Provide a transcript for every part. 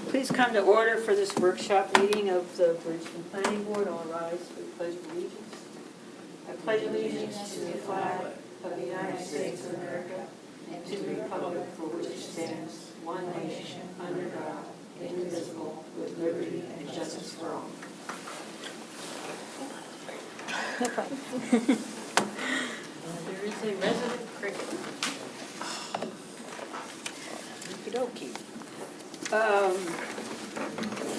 Please come to order for this workshop meeting of the Bridgton Planning Board. All rise for the Pledge of Allegiance. I pledge allegiance to the flag of the United States of America and to the republic for which it stands, one nation, under God, indivisible, with liberty and justice for all. No problem. There is a resident cricket. Okey-dokey.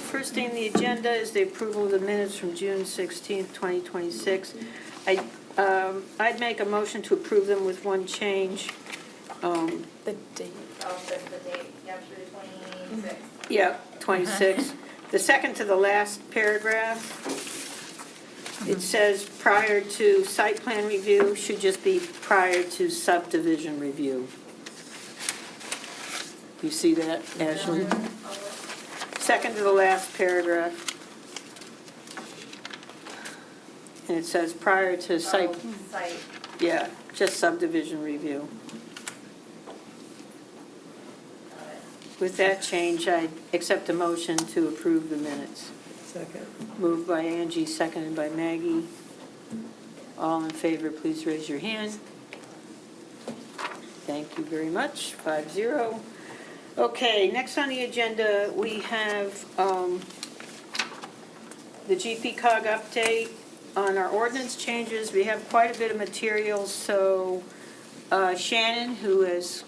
First thing on the agenda is the approval of the minutes from June 16th, 2026. I'd make a motion to approve them with one change. The date. Oh, that's the date, yesterday, 26. Yeah, 26. The second to the last paragraph, it says prior to site plan review, should just be prior to subdivision review. You see that, Ashley? Second to the last paragraph. And it says prior to site, Site. yeah, just subdivision review. Got it. With that change, I accept a motion to approve the minutes. Second. Moved by Angie, seconded by Maggie. All in favor, please raise your hand. Thank you very much, 5-0. Okay, next on the agenda, we have the GP-COG update on our ordinance changes. We have quite a bit of materials, so Shannon, who has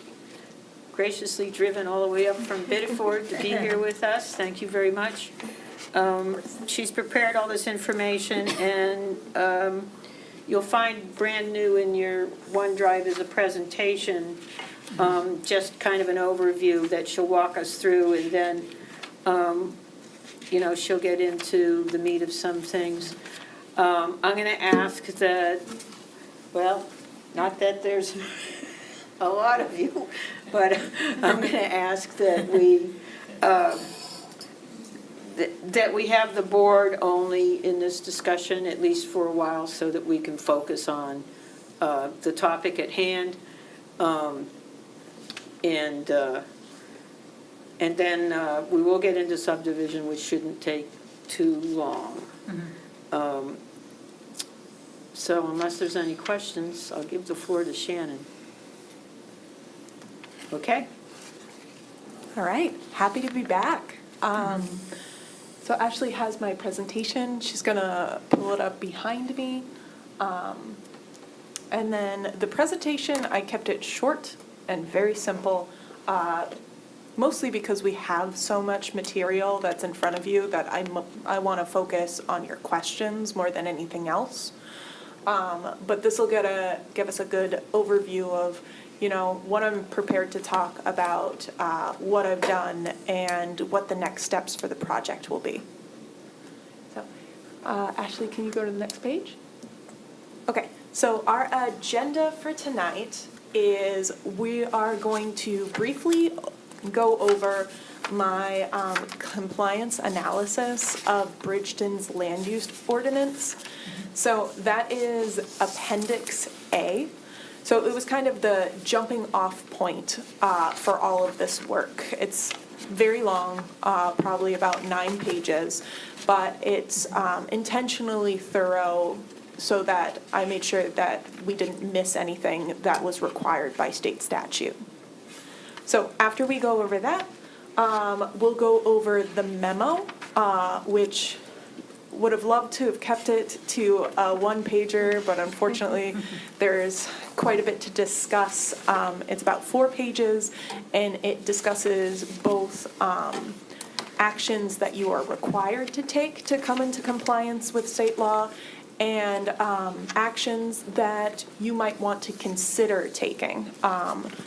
graciously driven all the way up from Biddeford to be here with us, thank you very much. She's prepared all this information, and you'll find brand new in your OneDrive is a presentation, just kind of an overview that she'll walk us through, and then, she'll get into the meat of some things. I'm going to ask that, well, not that there's a lot of you, but I'm going to ask that we have the board only in this discussion, at least for a while, so that we can focus on the topic at hand. And then we will get into subdivision, which shouldn't take too long. So unless there's any questions, I'll give the floor to Shannon. Okay? All right, happy to be back. So Ashley has my presentation. She's gonna pull it up behind me. And then the presentation, I kept it short and very simple, mostly because we have so much material that's in front of you that I want to focus on your questions more than anything else. But this will give us a good overview of, what I'm prepared to talk about, what I've done, and what the next steps for the project will be. So, Ashley, can you go to the next page? Okay, so our agenda for tonight is we are going to briefly go over my compliance analysis of Bridgton's land use ordinance. So that is Appendix A. So it was kind of the jumping off point for all of this work. It's very long, probably about 9 pages, but it's intentionally thorough so that I made sure that we didn't miss anything that was required by state statute. So after we go over that, we'll go over the memo, which would have loved to have kept it to a 1-pager, but unfortunately there's quite a bit to discuss. It's about 4 pages, and it discusses both actions that you are required to take to come into compliance with state law and actions that you might want to consider taking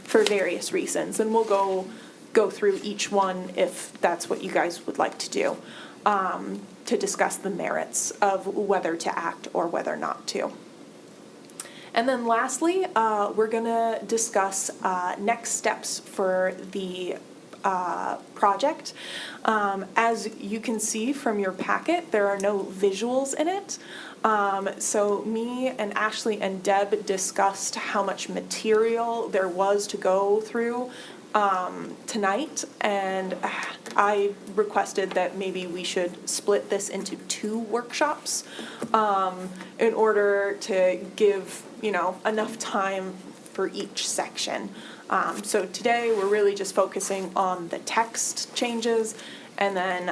for various reasons. And we'll go through each one if that's what you guys would like to do, to discuss the merits of whether to act or whether not to. And then lastly, we're going to discuss next steps for the project. As you can see from your packet, there are no visuals in it. So me and Ashley and Deb discussed how much material there was to go through tonight, and I requested that maybe we should split this into 2 workshops in order to give enough time for each section. So today we're really just focusing on the text changes, and then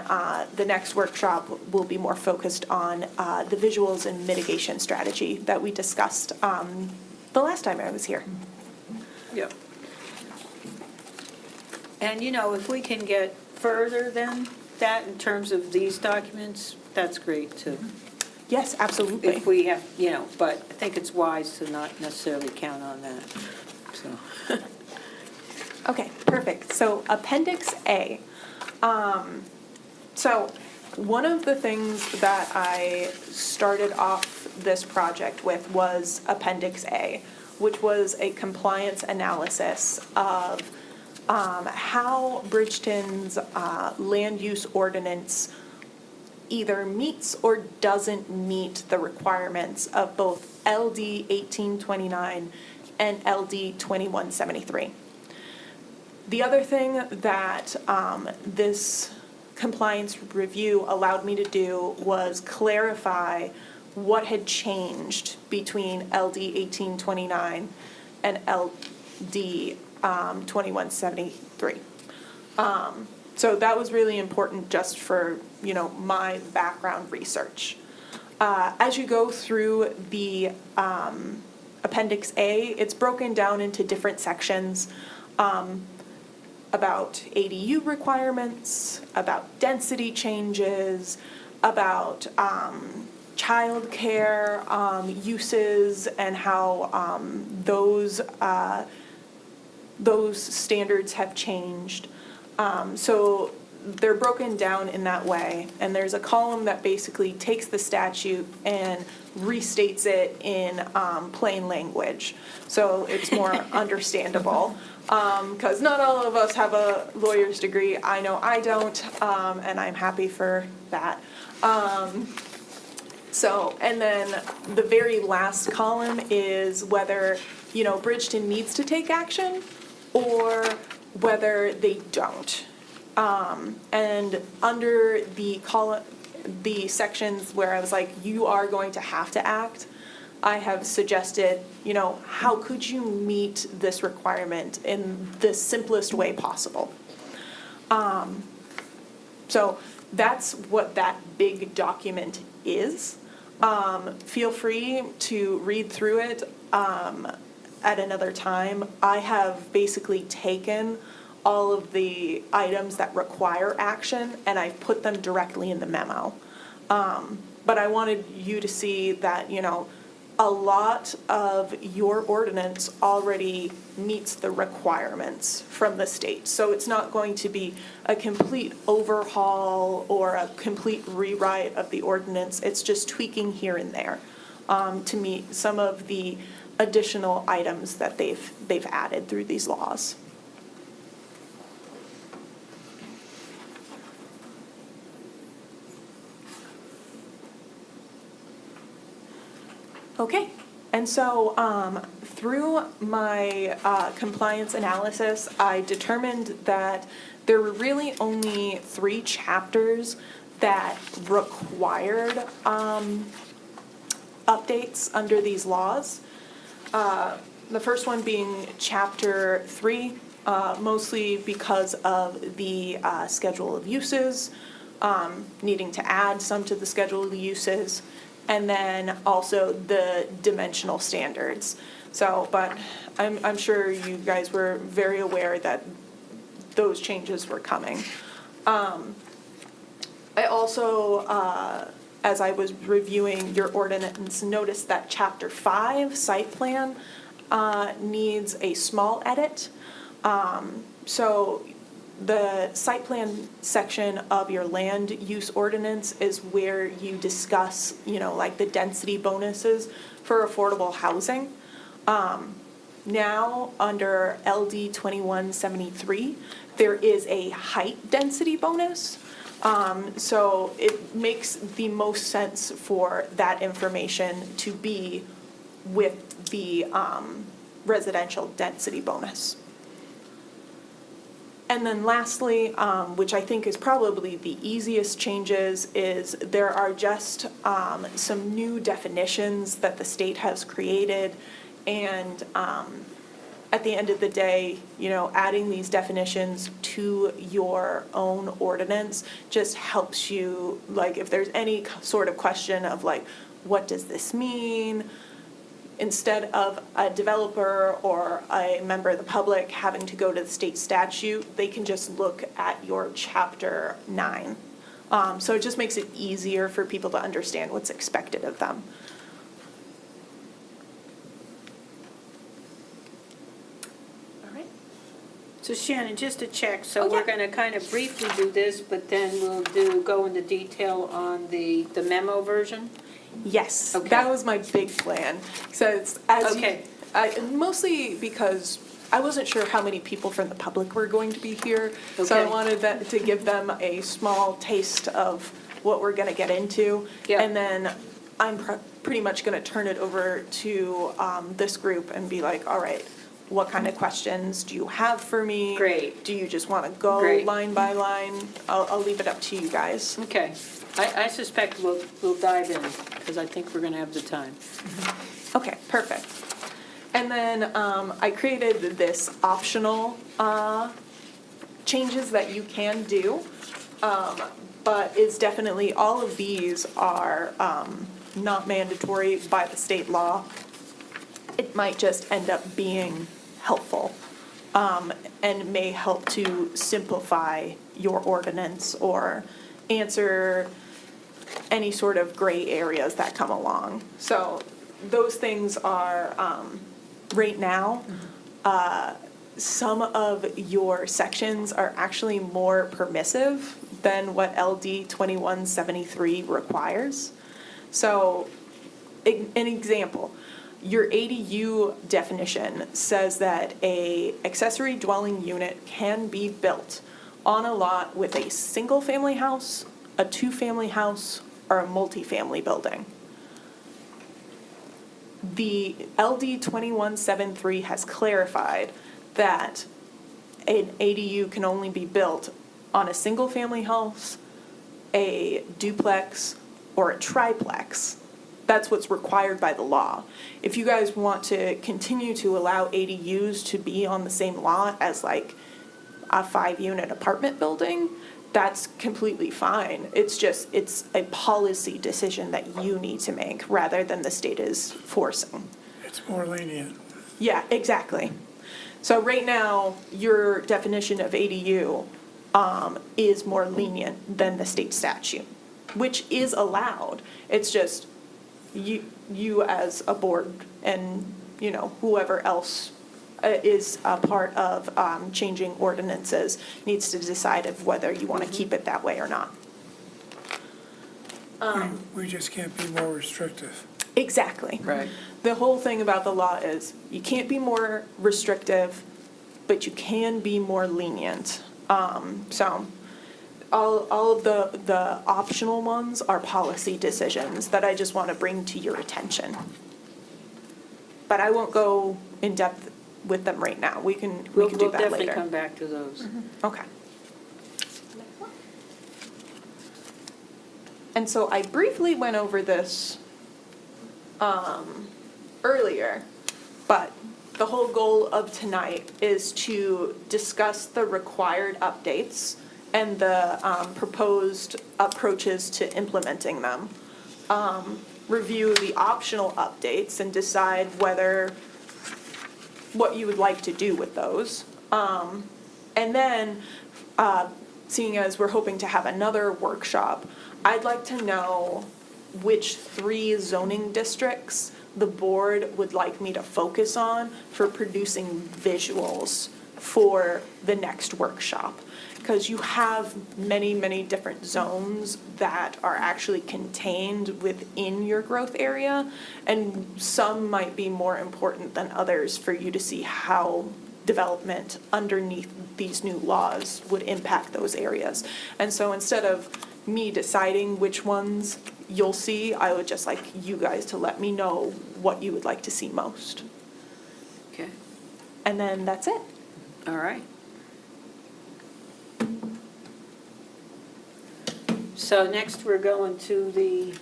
the next workshop will be more focused on the visuals and mitigation strategy that we discussed the last time I was here. Yep. And, if we can get further than that in terms of these documents, that's great too. Yes, absolutely. If we have, but I think it's wise to not necessarily count on that, so. Okay, perfect. So Appendix A. So one of the things that I started off this project with was Appendix A, which was a compliance analysis of how Bridgton's land use ordinance either meets or doesn't meet the requirements of both LD 1829 and LD 2173. The other thing that this compliance review allowed me to do was clarify what had changed between LD 1829 and LD 2173. So that was really important just for, my background research. As you go through the Appendix A, it's broken down into different sections about ADU requirements, about density changes, about childcare uses and how those standards have changed. So they're broken down in that way, and there's a column that basically takes the statute and restates it in plain language, so it's more understandable. because not all of us have a lawyer's degree. I know I don't, and I'm happy for that. So, and then the very last column is whether, Bridgton needs to take action or whether they don't. And under the sections where I was like, you are going to have to act, I have suggested, how could you meet this requirement in the simplest way possible? So that's what that big document is. Feel free to read through it at another time. I have basically taken all of the items that require action and I've put them directly in the memo. But I wanted you to see that, a lot of your ordinance already meets the requirements from the state. So it's not going to be a complete overhaul or a complete rewrite of the ordinance. It's just tweaking here and there to meet some of the additional items that they've added through these laws. Okay, and so through my compliance analysis, I determined that there were really only 3 chapters that required updates under these laws. The first one being Chapter 3, mostly because of the schedule of uses, needing to add some to the schedule of uses, and then also the dimensional standards. So, but I'm sure you guys were very aware that those changes were coming. I also, as I was reviewing your ordinance, noticed that Chapter 5, Site Plan, needs a small edit. So the site plan section of your land use ordinance is where you discuss, like the density bonuses for affordable housing. Now, under LD 2173, there is a height density bonus. So it makes the most sense for that information to be with the residential density bonus. And then lastly, which I think is probably the easiest changes, is there are just some new definitions that the state has created. And at the end of the day, adding these definitions to your own ordinance just helps you, like, if there's any sort of question of like, what does this mean? Instead of a developer or a member of the public having to go to the state statute, they can just look at your Chapter 9. So it just makes it easier for people to understand what's expected of them. All right. So Shannon, just to check, so Oh, yeah. we're going to kind of briefly do this, but then we'll go into detail on the memo version? Yes, Okay. that was my big plan. So it's Okay. mostly because I wasn't sure how many people from the public were going to be here. So I Okay. wanted to give them a small taste of what we're going to get into. Yeah. And then I'm pretty much going to turn it over to this group and be like, all right, what kind of questions do you have for me? Great. Do you just want to go Great. line by line? I'll leave it up to you guys. Okay. I suspect we'll dive in, because I think we're going to have the time. Okay, perfect. And then I created this optional changes that you can do, but it's definitely, all of these are not mandatory by the state law. It might just end up being helpful and may help to simplify your ordinance or answer any sort of gray areas that come along. So those things are, right now, some of your sections are actually more permissive than what LD 2173 requires. So, an example, your ADU definition says that a accessory dwelling unit can be built on a lot with a single-family house, a two-family house, or a multifamily building. The LD 2173 has clarified that an ADU can only be built on a single-family house, a duplex, or a triplex. That's what's required by the law. If you guys want to continue to allow ADUs to be on the same lot as like a 5-unit apartment building, that's completely fine. It's just, it's a policy decision that you need to make rather than the state is forcing. It's more lenient. Yeah, exactly. So right now, your definition of ADU is more lenient than the state statute, which is allowed. It's just you as a board and, you know, whoever else is a part of changing ordinances needs to decide of whether you want to keep it that way or not. We just can't be more restrictive. Exactly. Right. The whole thing about the law is you can't be more restrictive, but you can be more lenient. So all of the optional ones are policy decisions that I just want to bring to your attention. But I won't go in depth with them right now. We can do We'll that definitely later. come back to those. Okay. And so I briefly went over this earlier, but the whole goal of tonight is to discuss the required updates and the proposed approaches to implementing them. Review the optional updates and decide what you would like to do with those. And then, seeing as we're hoping to have another workshop, I'd like to know which 3 zoning districts the board would like me to focus on for producing visuals for the next workshop. Because you have many, many different zones that are actually contained within your growth area, and some might be more important than others for you to see how development underneath these new laws would impact those areas. And so instead of me deciding which ones you'll see, I would just like you guys to let me know what you would like to see most. Okay, And then that's it. all right. So next, we're going to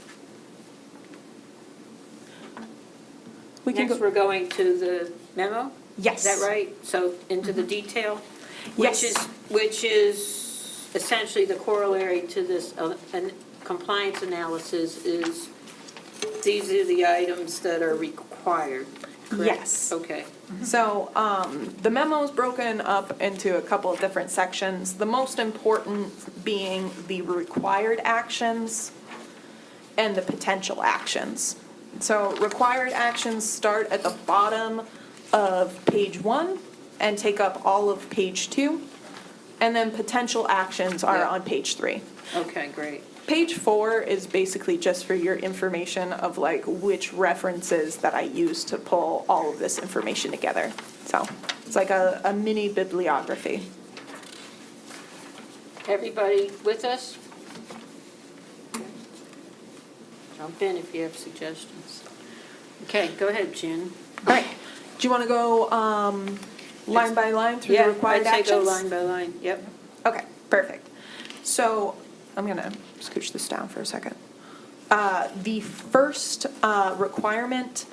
we're going to the memo? Yes. Is that right? So into the detail? Yes. Which is essentially the corollary to this compliance analysis is, these are the items that are required, correct? Yes. Okay. So the memo is broken up into a couple of different sections, the most important being the required actions and the potential actions. So required actions start at the bottom of page 1 and take up all of page 2, and then potential actions are Yeah. on page 3. Okay, great. Page 4 is basically just for your information of like which references that I use to pull all of this information together. So it's like a mini bibliography. Everybody with us? Jump in if you have suggestions. Okay, go ahead, Jen. All right, do you want to go line by line through the required Yeah, I'd say go actions? line by line, yep. Okay, perfect. So I'm gonna scooch this down for a second. The first requirement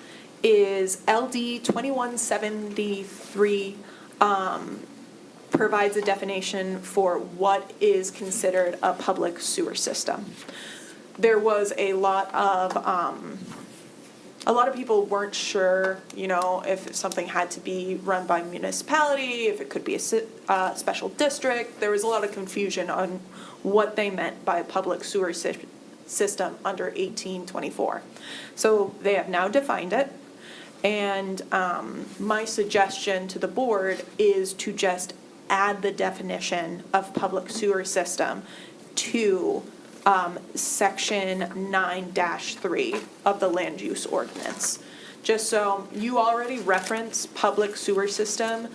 is LD 2173 provides a definition for what is considered a public sewer system. There was a lot of people weren't sure, you know, if something had to be run by municipality, if it could be a special district. There was a lot of confusion on what they meant by a public sewer system under 1824. So they have now defined it. And my suggestion to the board is to just add the definition of public sewer system to section 9-3 of the land use ordinance, just so you already reference public sewer system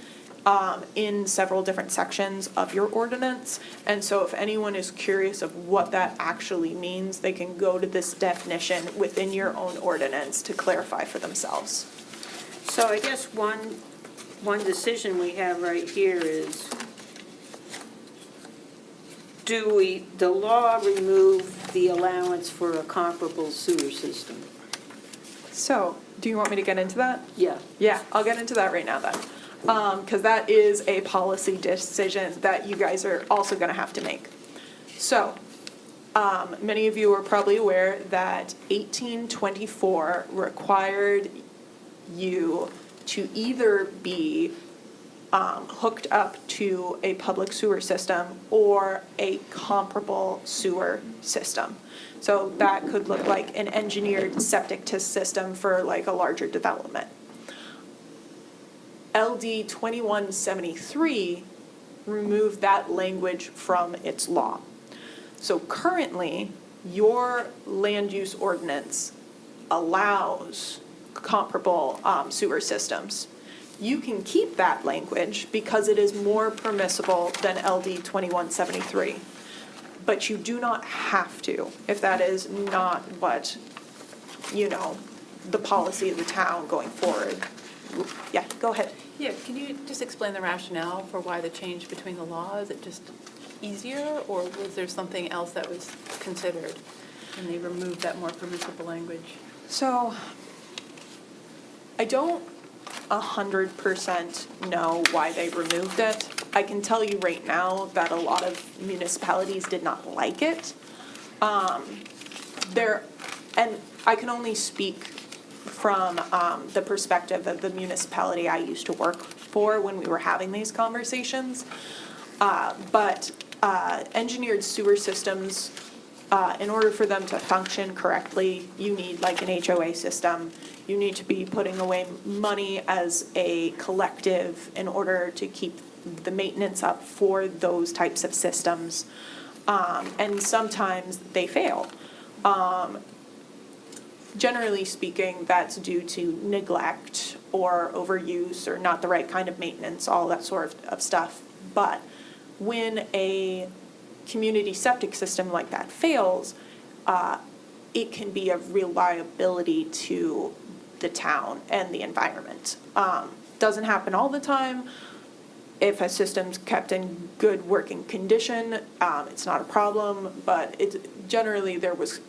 in several different sections of your ordinance. And so if anyone is curious of what that actually means, they can go to this definition within your own ordinance to clarify for themselves. So I guess one decision we have right here is, do the law remove the allowance for a comparable sewer system? So, do you want me to get into that? Yeah. Yeah, I'll get into that right now then. Because that is a policy decision that you guys are also going to have to make. So, many of you are probably aware that 1824 required you to either be hooked up to a public sewer system or a comparable sewer system. So that could look like an engineered septic system for like a larger development. LD 2173 removed that language from its law. So currently, your land use ordinance allows comparable sewer systems. You can keep that language because it is more permissible than LD 2173. But you do not have to if that is not what, the policy of the town going forward. Yeah, go ahead. Yeah, can you just explain the rationale for why the change between the law? Is it just easier, or was there something else that was considered and they removed that more permissible language? So, I don't 100% know why they removed it. I can tell you right now that a lot of municipalities did not like it. And I can only speak from the perspective of the municipality I used to work for when we were having these conversations. But engineered sewer systems, in order for them to function correctly, you need like an HOA system. You need to be putting away money as a collective in order to keep the maintenance up for those types of systems. And sometimes they fail. Generally speaking, that's due to neglect or overuse or not the right kind of maintenance, all that sort of stuff. But when a community septic system like that fails, it can be a real liability to the town and the environment. Doesn't happen all the time. If a system's kept in good working condition, it's not a problem, but generally there was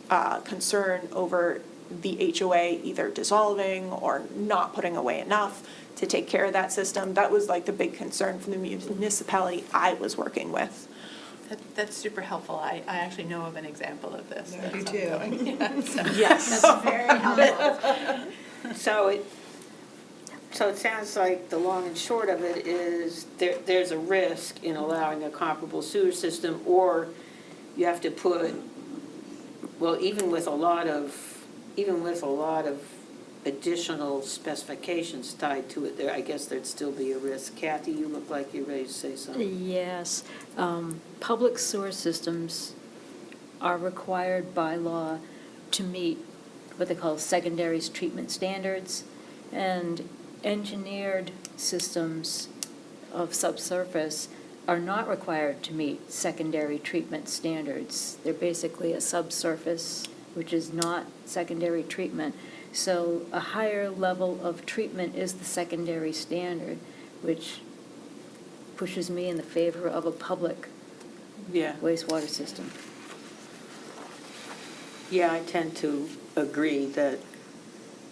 concern over the HOA either dissolving or not putting away enough to take care of that system. That was like the big concern from the municipality I was working with. That's super helpful. I actually know of an example of this. I do That's too. ongoing. Yeah, so. Yes. That's very helpful. So it sounds like the long and short of it is there's a risk in allowing a comparable sewer system, or you have to put, well, even with a lot of additional specifications tied to it, I guess there'd still be a risk. Kathy, you look like you're ready to say something. Yes. Public sewer systems are required by law to meet what they call secondary treatment standards, and engineered systems of subsurface are not required to meet secondary treatment standards. They're basically a subsurface, which is not secondary treatment. So a higher level of treatment is the secondary standard, which pushes me in the favor of a public Yeah. wastewater system. Yeah, I tend to agree that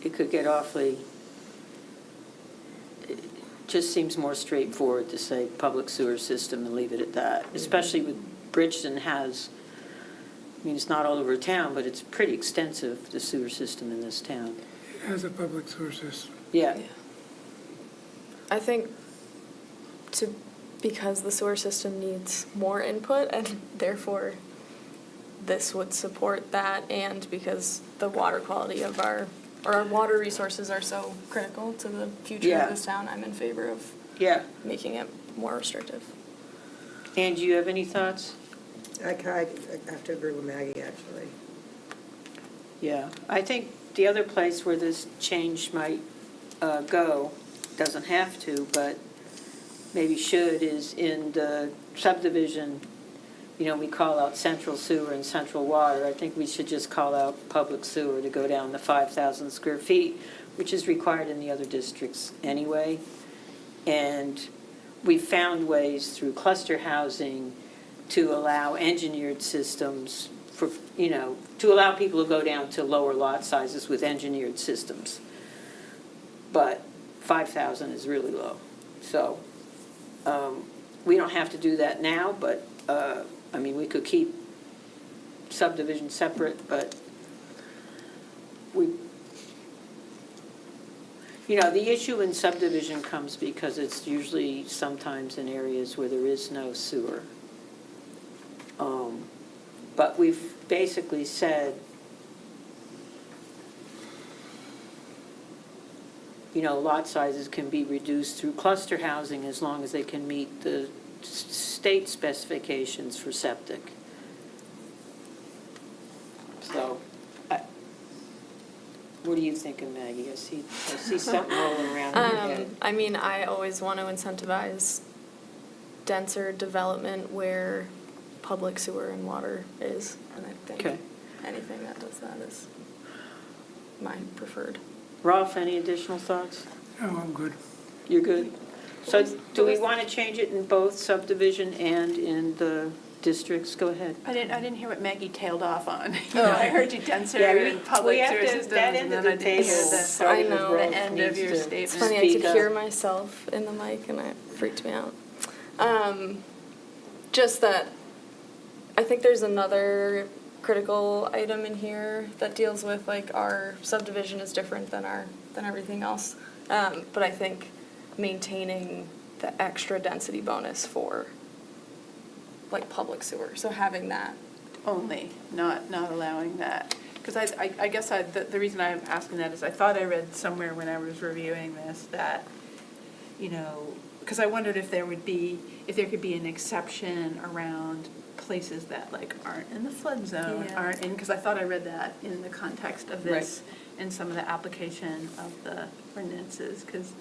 it could get awfully, it just seems more straightforward to say public sewer system and leave it at that, especially with Bridgton has, I mean, it's not all over town, but it's pretty extensive, the sewer system in this town. It has a public sewer system. Yeah. I think because the sewer system needs more input, and therefore this would support that, and because the water quality of our water resources are so critical to the future Yeah. of this town, I'm in favor of Yeah. making it more restrictive. And do you have any thoughts? I have to agree with Maggie, actually. Yeah, I think the other place where this change might go, doesn't have to, but maybe should, is in the subdivision. You know, we call out central sewer and central water. I think we should just call out public sewer to go down to 5,000 square feet, which is required in the other districts anyway. And we found ways through cluster housing to allow engineered systems for, you know, to allow people to go down to lower lot sizes with engineered systems. But 5,000 is really low. So we don't have to do that now, but, I mean, we could keep subdivision separate, but you know, the issue in subdivision comes because it's usually sometimes in areas where there is no sewer. But we've basically said, you know, lot sizes can be reduced through cluster housing as long as they can meet the state specifications for septic. So, what are you thinking, Maggie? I see something rolling around in your head. I mean, I always want to incentivize denser development where public sewer and water is, and I think Okay. anything that does that is my preferred. Rolf, any additional thoughts? No, I'm good. You're good? So do we want to change it in both subdivision and in the districts? Go ahead. I didn't hear what Maggie tailed off on. You know, I heard you denser Yeah, and public we have sewer to- systems, that and end of then I the didn't table, hear the starting with I know. Rolf, the end of needs your to statement. It's funny, I speak could up. hear myself in the mic and it freaked me out. Just that I think there's another critical item in here that deals with like our subdivision is different than everything else. But I think maintaining the extra density bonus for like public sewer, so having that. Only, not allowing that. Because I guess the reason I'm asking that is I thought I read somewhere when I was reviewing this that, you know, because I wondered if there could be an exception around places that like aren't in the flood zone, Yeah. aren't in, because I thought I read that in the context of this and some of the application of the ordinances, because,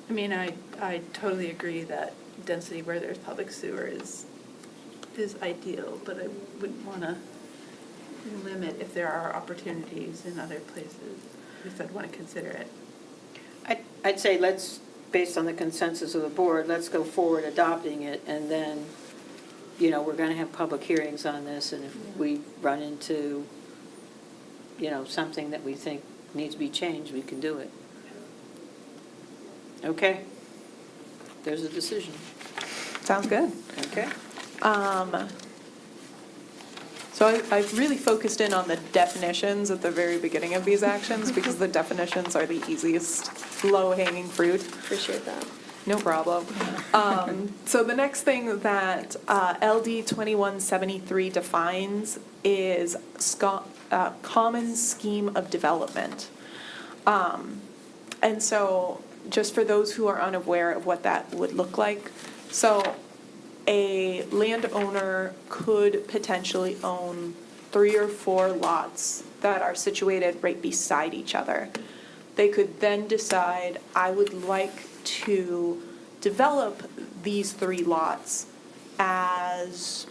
I mean, I totally agree that density where there's public sewer is ideal, but I wouldn't want to limit if there are opportunities in other places. At least I'd want to consider it. I'd say let's, based on the consensus of the board, let's go forward adopting it, and then, you know, we're going to have public hearings on this, and if we run into, you know, something that we think needs to be changed, we can do it. Okay? There's a decision. Sounds good. Okay? So I've really focused in on the definitions at the very beginning of these actions because the definitions are the easiest, low-hanging fruit. Appreciate that. No problem. So the next thing that LD 2173 defines is common scheme of development. And so just for those who are unaware of what that would look like, so a landowner could potentially own 3 or 4 lots that are situated right beside each other. They could then decide, I would like to develop these 3 lots as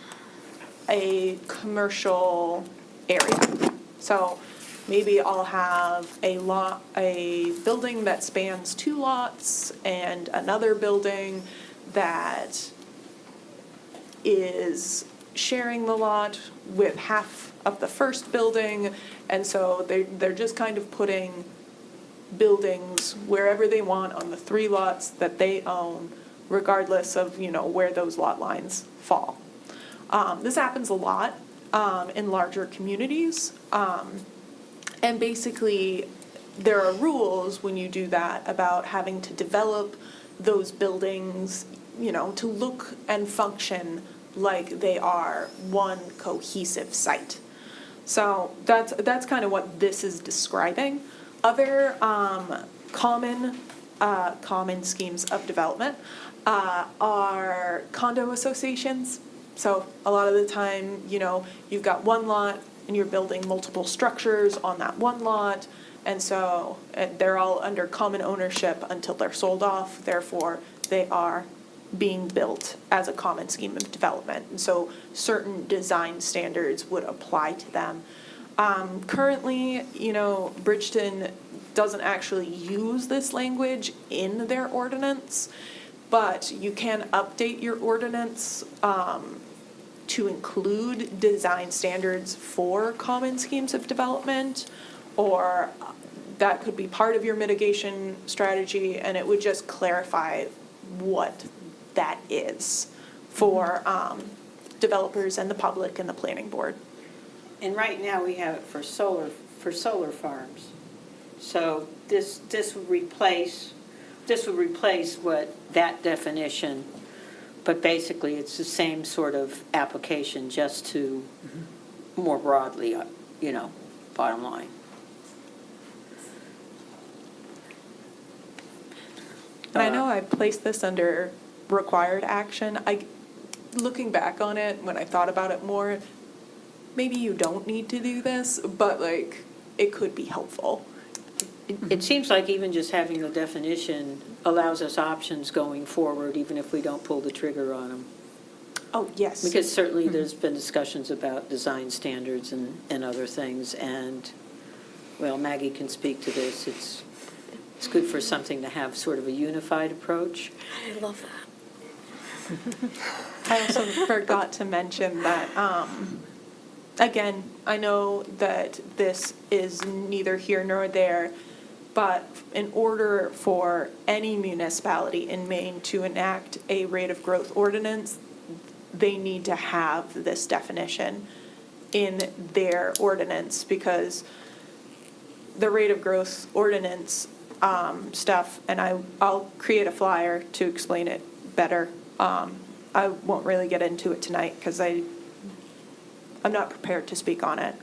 a commercial area. So maybe I'll have a building that spans 2 lots and another building that is sharing the lot with half of the first building, and so they're just kind of putting buildings wherever they want on the 3 lots that they own, regardless of, you know, where those lot lines fall. This happens a lot in larger communities, and basically there are rules when you do that about having to develop those buildings, you know, to look and function like they are one cohesive site. So that's kind of what this is describing. Other common schemes of development are condo associations. So a lot of the time, you know, you've got one lot, and you're building multiple structures on that one lot. And so they're all under common ownership until they're sold off. Therefore, they are being built as a common scheme of development. And so certain design standards would apply to them. Currently, Bridgton doesn't actually use this language in their ordinance, but you can update your ordinance to include design standards for common schemes of development, or that could be part of your mitigation strategy, and it would just clarify what that is for developers and the public and the planning board. And right now, we have it for solar farms. So this would replace what that definition, but basically it's the same sort of application, just to more broadly, bottom line. And I know I placed this under required action. Looking back on it, when I thought about it more, maybe you don't need to do this, but it could be helpful. It seems like even just having the definition allows us options going forward, even if we don't pull the trigger on them. Oh, yes. Because certainly there's been discussions about design standards and other things, and, well, Maggie can speak to this. It's good for something to have sort of a unified approach. I love that. I also forgot to mention that, again, I know that this is neither here nor there, but in order for any municipality in Maine to enact a rate of growth ordinance, they need to have this definition in their ordinance, because the rate of growth ordinance stuff, and I'll create a flyer to explain it better. I won't really get into it tonight because I'm not prepared to speak on it.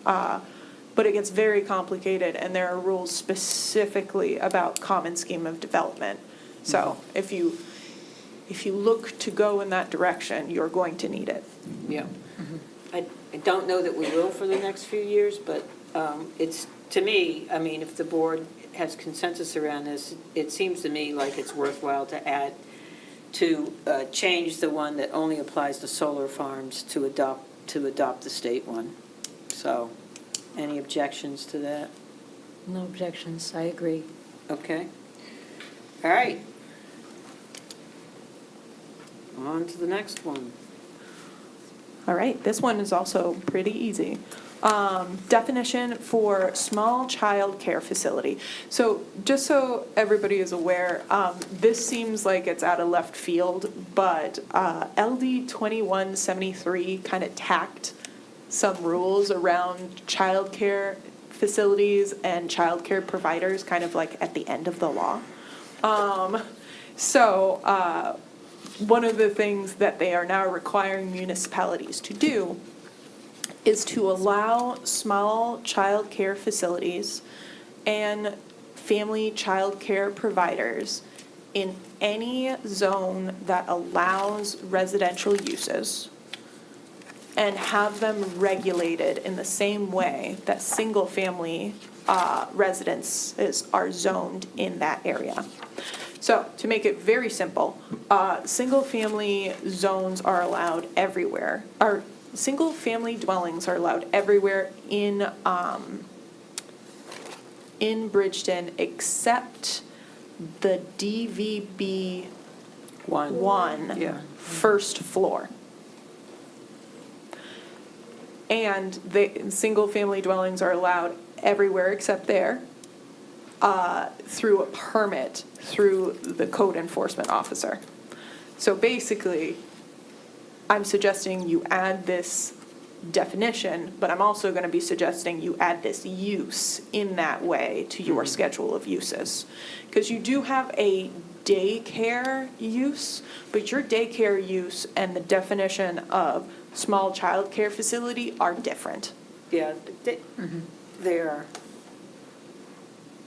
But it gets very complicated, and there are rules specifically about common scheme of development. So if you look to go in that direction, you're going to need it. Yeah. I don't know that we will for the next few years, but it's, to me, I mean, if the board has consensus around this, it seems to me like it's worthwhile to change the one that only applies to solar farms to adopt the state one. So, any objections to that? No objections, I agree. Okay. All right. On to the next one. All right, this one is also pretty easy. Definition for small child care facility. So just so everybody is aware, this seems like it's out of left field, but LD 2173 kind of tacked some rules around child care facilities and child care providers kind of like at the end of the law. So one of the things that they are now requiring municipalities to do is to allow small child care facilities and family child care providers in any zone that allows residential uses, and have them regulated in the same way that single-family residences are zoned in that area. So, to make it very simple, single-family zones are allowed everywhere, or single-family dwellings are allowed everywhere in Bridgton except the DVB one Yeah. first floor. And the single-family dwellings are allowed everywhere except there, through a permit through the code enforcement officer. So basically, I'm suggesting you add this definition, but I'm also going to be suggesting you add this use in that way to your schedule of uses. Because you do have a daycare use, but your daycare use and the definition of small child care facility are different. Yeah, they are.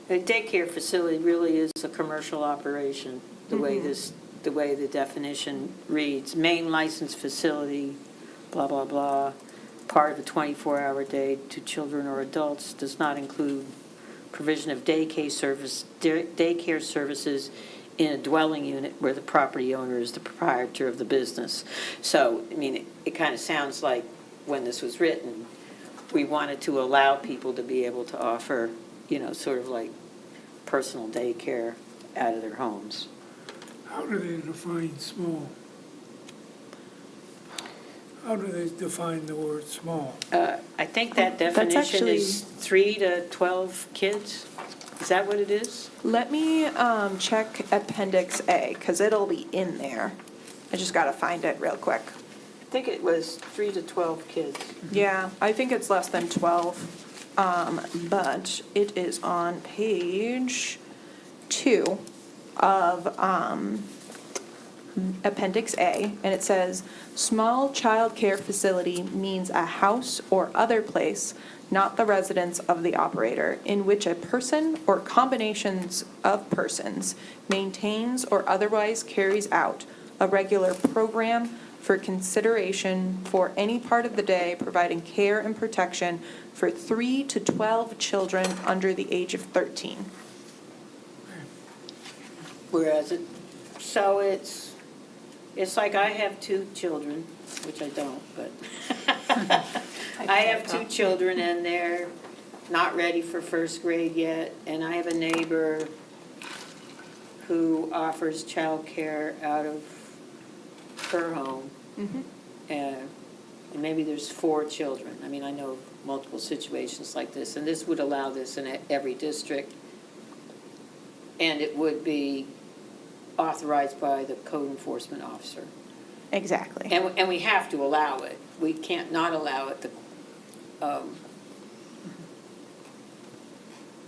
A daycare facility really is a commercial operation, the way the definition reads. Main licensed facility, blah, blah, blah. part of a 24-hour day to children or adults does not include provision of daycare services in a dwelling unit where the property owner is the proprietor of the business. So, I mean, it kind of sounds like when this was written, we wanted to allow people to be able to offer, sort of like personal daycare out of their homes. How do they define small? How do they define the word small? I think that definition is 3 to 12 kids. Is that what it is? Let me check Appendix A, because it'll be in there. I just gotta find it real quick. I think it was 3 to 12 kids. Yeah, I think it's less than 12, but it is on page 2 of Appendix A, and it says, "Small child care facility means a house or other place, not the residence of the operator, in which a person or combinations of persons maintains or otherwise carries out a regular program for consideration for any part of the day, providing care and protection for 3 to 12 children under the age of 13. Whereas it's like I have 2 children, which I don't, but I have 2 children and they're not ready for first grade yet, and I have a neighbor who offers childcare out of her home. And maybe there's 4 children. I mean, I know of multiple situations like this, and this would allow this in every district. And it would be authorized by the code enforcement officer. Exactly. And we have to allow it. We can't not allow it.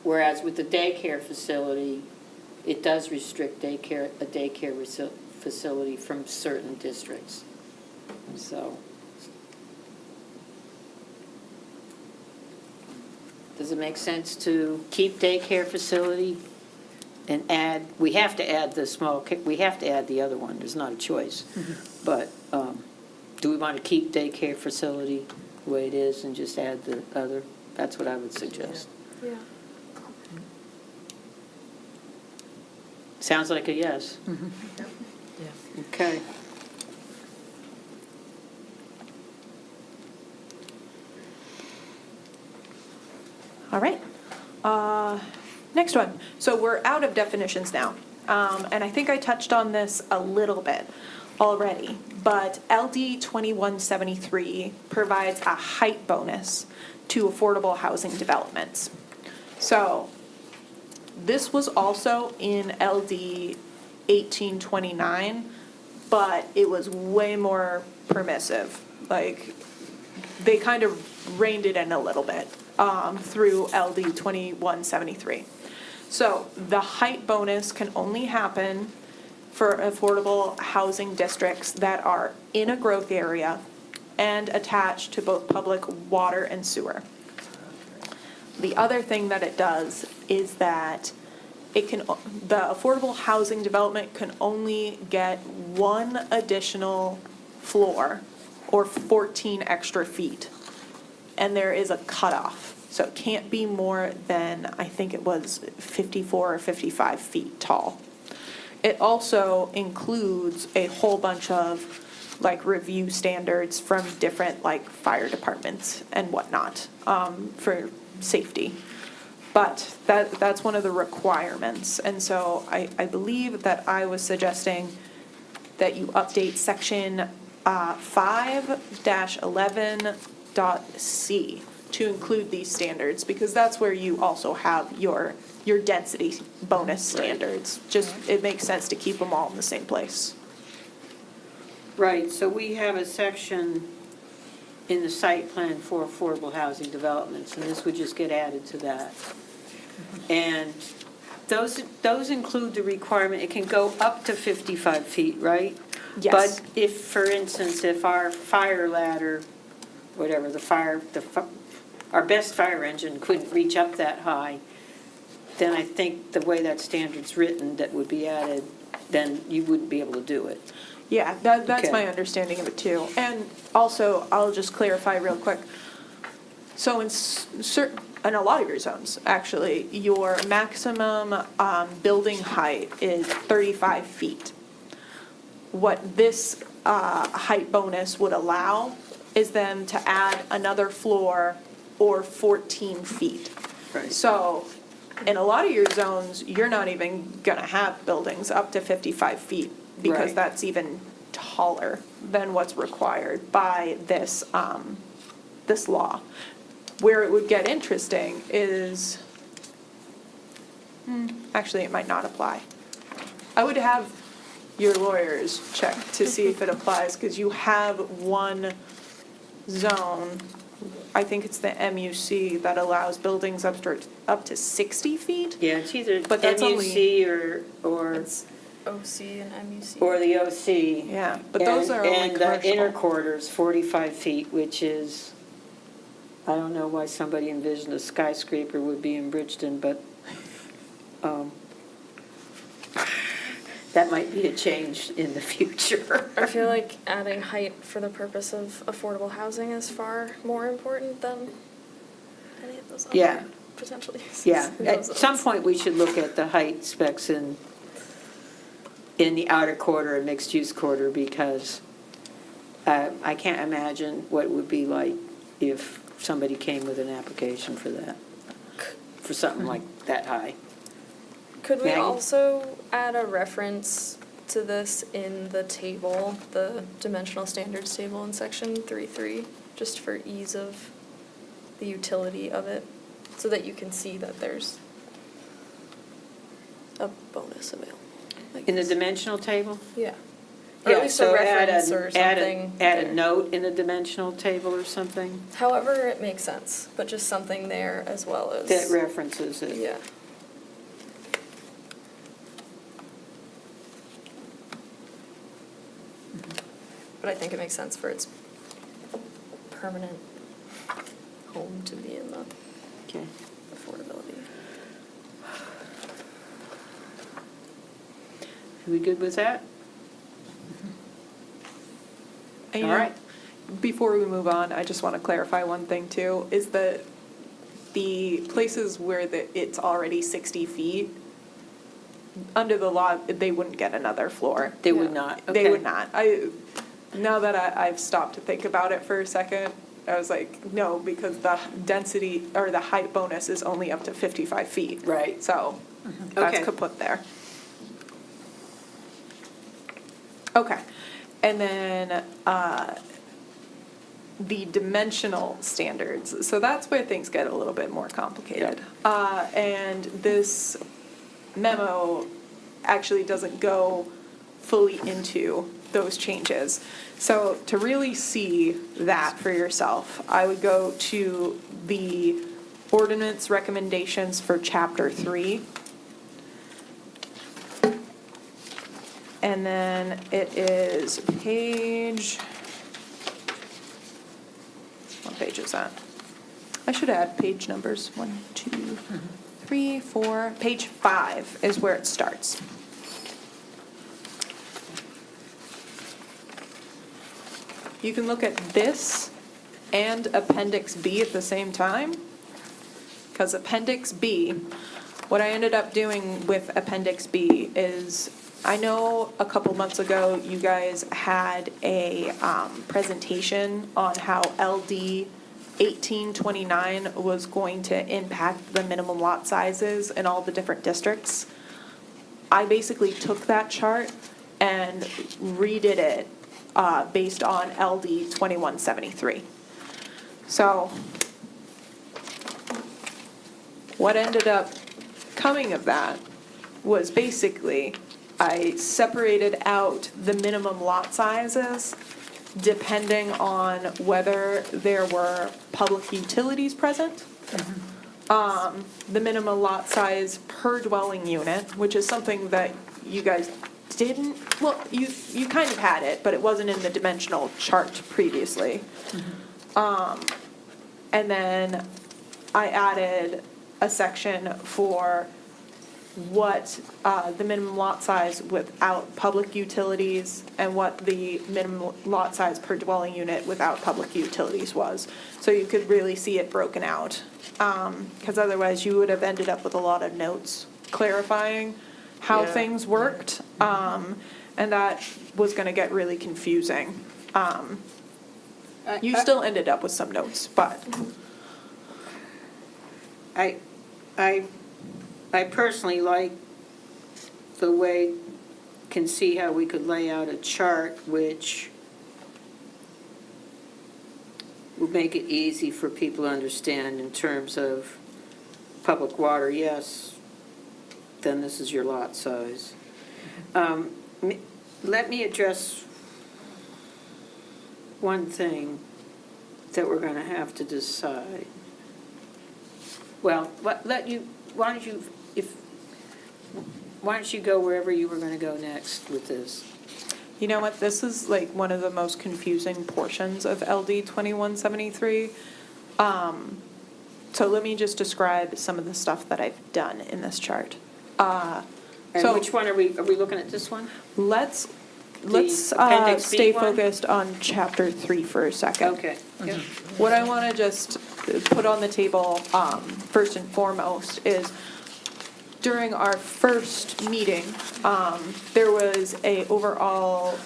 Whereas with the daycare facility, it does restrict a daycare facility from certain districts. So, does it make sense to keep daycare facility and we have to add we have to add the other one, there's not a choice. But do we want to keep daycare facility the way it is and just add the other? That's what I would suggest. Yeah. Sounds like a yes. Okay. All right. Next one. So we're out of definitions now. And I think I touched on this a little bit already, but LD 2173 provides a height bonus to affordable housing developments. So this was also in LD 1829, but it was way more permissive. Like, they kind of reined it in a little bit through LD 2173. So the height bonus can only happen for affordable housing districts that are in a growth area and attached to both public water and sewer. The other thing that it does is that the affordable housing development can only get 1 additional floor or 14 extra feet. And there is a cutoff. So it can't be more than, I think it was 54 or 55 feet tall. It also includes a whole bunch of review standards from different fire departments and whatnot for safety. But that's one of the requirements. And so I believe that I was suggesting that you update section 5-11.c to include these standards, because that's where you also have your density bonus standards. Just, it makes sense to keep them all in the same place. Right, so we have a section in the site plan for affordable housing developments, and this would just get added to that. And those include the requirement, it can go up to 55 feet, right? Yes. But if, for instance, if our fire ladder, whatever, our best fire engine couldn't reach up that high, then I think the way that standard's written that would be added, then you wouldn't be able to do it. Yeah, that's Okay. my understanding of it too. And also, I'll just clarify real quick. So in in a lot of your zones, actually, your maximum building height is 35 feet. What this height bonus would allow is them to add another floor or 14 feet. Right. So in a lot of your zones, you're not even gonna have buildings up to 55 feet because Right. that's even taller than what's required by this, this law. Where it would get interesting is, actually, it might not apply. I would have your lawyers check to see if it applies, because you have one zone, I think it's the MUC, that allows buildings up to 60 feet. Yeah, it's either But that's MUC or It's OC and MUC. or the OC. Yeah, but those are only And the inner commercial. quarter's 45 feet, which is, I don't know why somebody envisioned a skyscraper would be in Bridgton, but that might be a change in the future. I feel like adding height for the purpose of affordable housing is far more important than any of those other Yeah. potential uses. Yeah, in at those some zones. point, we should look at the height specs in the outer quarter and mixed-use quarter, because I can't imagine what it would be like if somebody came with an application for that, for something like that high. Could we Maggie? also add a reference to this in the table, the dimensional standards table in section 3.3, just for ease of the utility of it, so that you can see that there's a bonus available? I In the guess. dimensional table? Yeah. Or at Yeah, least a so add reference or something. Add a there. note in the dimensional table or something However it makes sense, but just something there as well as. that references it. Yeah. But I think it makes sense for its permanent home to be in the Okay. affordability. Are we good with that? And, you All know, right. Before we move on, I just want to clarify one thing too, is that the places where it's already 60 feet, under the law, they wouldn't get another floor. They would Yeah. not, They okay. would not. Now that I've stopped to think about it for a second, I was like, no, because the density, or the height bonus is only up to 55 feet. Right. So that's Okay. kaput there. Okay, and then the dimensional standards, so that's where things get a little bit more complicated. And this memo actually doesn't go fully into those changes. So to really see that for yourself, I would go to the ordinance recommendations for chapter 3. And then it is what page is that? I should add page numbers, 1, 2, 3, 4. Page 5 is where it starts. You can look at this and Appendix B at the same time, because Appendix B, what I ended up doing with Appendix B is, I know a couple months ago, you guys had a presentation on how LD 1829 was going to impact the minimum lot sizes in all the different districts. I basically took that chart and redid it based on LD 2173. So what ended up coming of that was basically I separated out the minimum lot sizes depending on whether there were public utilities present. The minimum lot size per dwelling unit, which is something that you guys didn't, well, you kind of had it, but it wasn't in the dimensional chart previously. And then I added a section for what the minimum lot size without public utilities and what the minimum lot size per dwelling unit without public utilities was. So you could really see it broken out. Because otherwise you would have ended up with a lot of notes clarifying how Yeah. things worked. And that was going to get really confusing. You still ended up with some notes, but I personally like the way, can see how we could lay out a chart which would make it easy for people to understand in terms of public water, yes, then this is your lot size. Let me address one thing that we're gonna have to decide. Well, why don't you go wherever you were gonna go next with this? you know what, this is like one of the most confusing portions of LD 2173. So let me just describe some of the stuff that I've done in this chart. And So- which one are we looking at this one? Let's Appendix B stay one? focused on chapter 3 for a second. Okay, yeah. What I want to just put on the table, first and foremost, is during our first meeting, there was a overall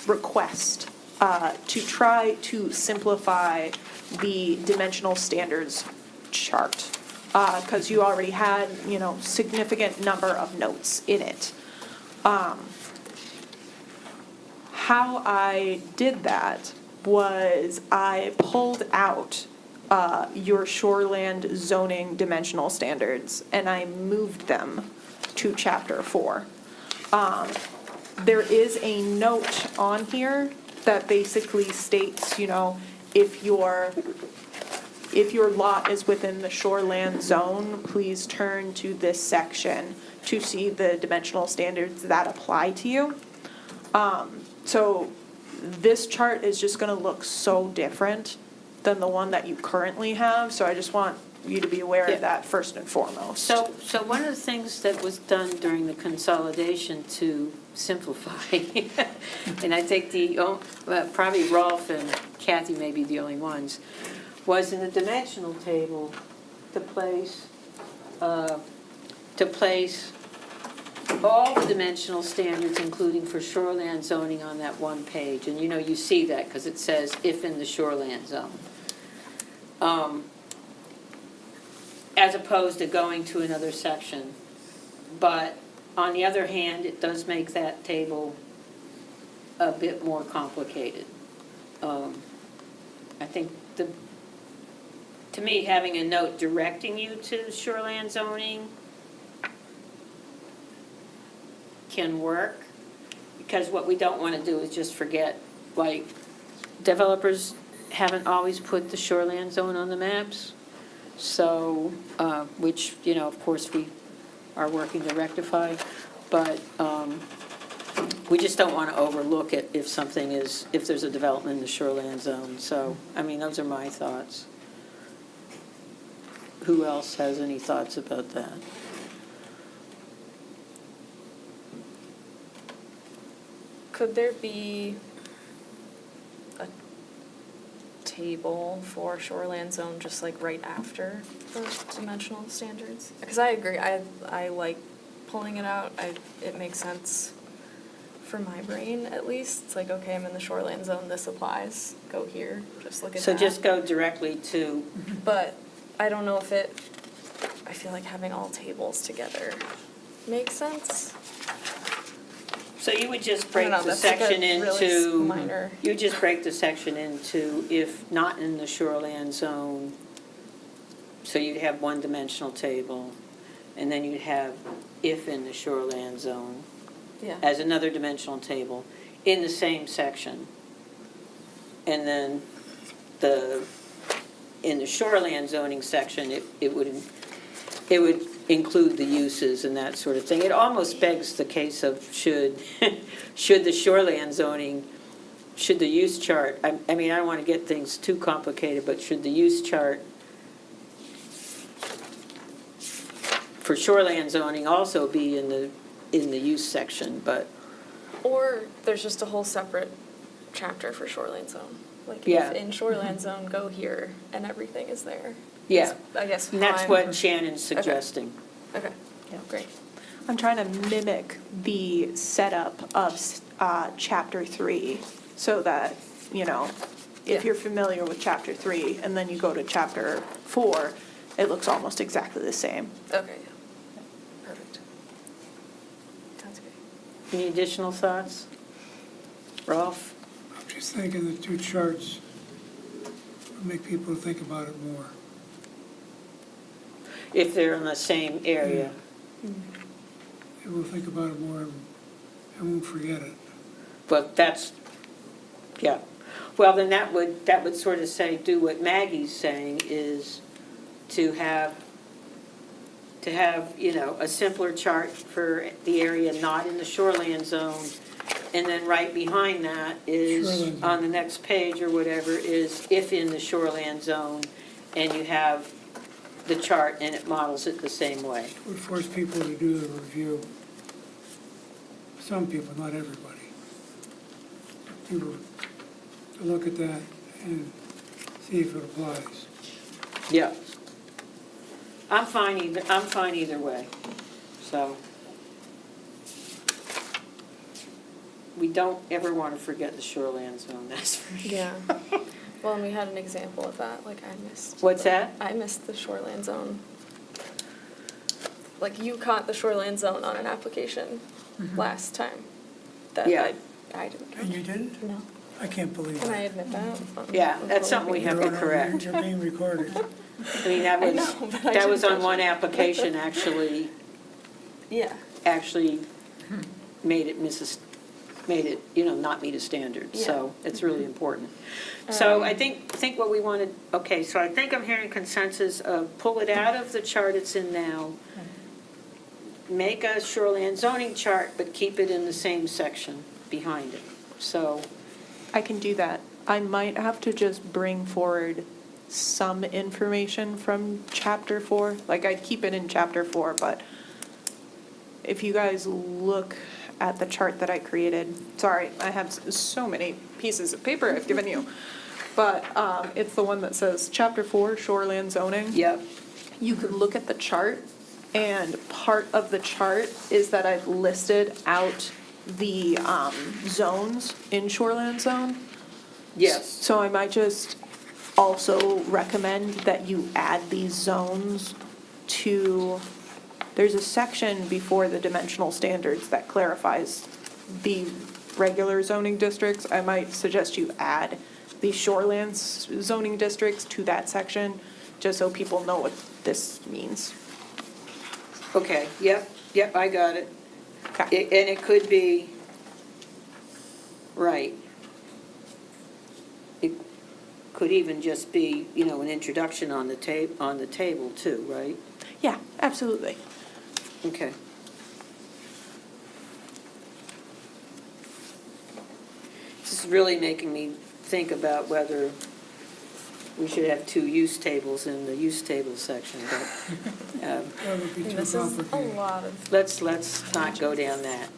request to try to simplify the dimensional standards chart, because you already had, significant number of notes in it. How I did that was I pulled out your shoreland zoning dimensional standards and I moved them to chapter 4. There is a note on here that basically states, if your lot is within the shoreland zone, please turn to this section to see the dimensional standards that apply to you. So this chart is just gonna look so different than the one that you currently have, so I just want you to be aware Yeah. of that first and foremost. So one of the things that was done during the consolidation to simplify, and I think probably Rolf and Kathy may be the only ones, was in the dimensional table to place all the dimensional standards, including for shoreland zoning, on that one page. And you see that because it says if in the shoreland zone. As opposed to going to another section. But on the other hand, it does make that table a bit more complicated. I think to me, having a note directing you to shoreland zoning can work, because what we don't want to do is just forget, like, developers haven't always put the shoreland zone on the maps, so, which, of course, we are working to rectify, but we just don't want to overlook it if there's a development in the shoreland zone. So, those are my thoughts. Who else has any thoughts about that? Could there be a table for shoreland zone just like right after the dimensional standards? Because I agree, I like pulling it out, it makes sense for my brain at least. It's like, okay, I'm in the shoreland zone, this applies, go here, just look at that. So just go directly to, But I don't know if I feel like having all tables together makes sense. so you would just break I don't know, the that's like a section really into, minor- you would just break the section into if not in the shoreland zone, so you'd have one dimensional table, and then you'd have if in the shoreland zone Yeah. as another dimensional table in the same section. And then in the shoreland zoning section, it would include the uses and that sort of thing. It almost begs the case of should the shoreland zoning, should the use chart, I don't want to get things too complicated, but should the use chart for shoreland zoning also be in the use section, but, Or there's just a whole separate chapter for shoreline zone. Like Yeah. if in shoreline zone, go here and everything is there. yeah. I guess. And that's how what Shannon's suggesting. Okay, great. I'm trying to mimic the setup of Chapter 3 so that, you know, if Yeah. you're familiar with Chapter 3 and then you go to Chapter 4, it looks almost exactly the same. Okay, yeah. Perfect. Sounds great. Any additional thoughts? Rolf? I'm just thinking the two charts will make people think about it more. If they're in the same area. They will think about it more and won't forget it. But that's, yeah. Well, then that would sort of say, do what Maggie's saying, is to have, you know, a simpler chart for the area not in the shoreland zone. And then right behind that is, Shoreland zone. on the next page or whatever, is if in the shoreland zone, and you have the chart and it models it the same way. It would force people to do the review. Some people, not everybody. People to look at that and see if it applies. Yeah. I'm fine either way, so. We don't ever want to forget the shoreland zone, that's for sure. Yeah. Well, and we had an example of that, like I missed. What's that? I missed the shoreline zone. Like you caught the shoreline zone on an application last time. That Yeah. I didn't And catch. you didn't? No. I can't believe Can I it. admit that? Yeah, that's something we have to correct. You're being recorded. I mean, that I was, know, but I that was didn't on catch one it. application, actually Yeah. made it, you know, not meet a standard, so it's really important. So I think what we wanted, okay, so I think I'm hearing consensus of pull it out of the chart it's in now, make a shoreland zoning chart, but keep it in the same section behind it. So, I can do that. I might have to just bring forward some information from Chapter 4. Like, I'd keep it in Chapter 4, but if you guys look at the chart that I created, sorry, I have so many pieces of paper I've given you, but it's the one that says Chapter 4, Shoreland Zoning. yep, You could look at the chart, and part of the chart is that I've listed out the zones in shoreland zone. yes, So I might just also recommend that you add these zones to, there's a section before the dimensional standards that clarifies the regular zoning districts. I might suggest you add the shoreland zoning districts to that section, just so people know what this means. okay, yep, I got it. Okay. And it could be, right. It could even just be, you know, an introduction on the table too, right? Yeah, absolutely. Okay. This is really making me think about whether we should have two use tables in the use table section, but That would be too This is a complicated. lot of. let's not go down that.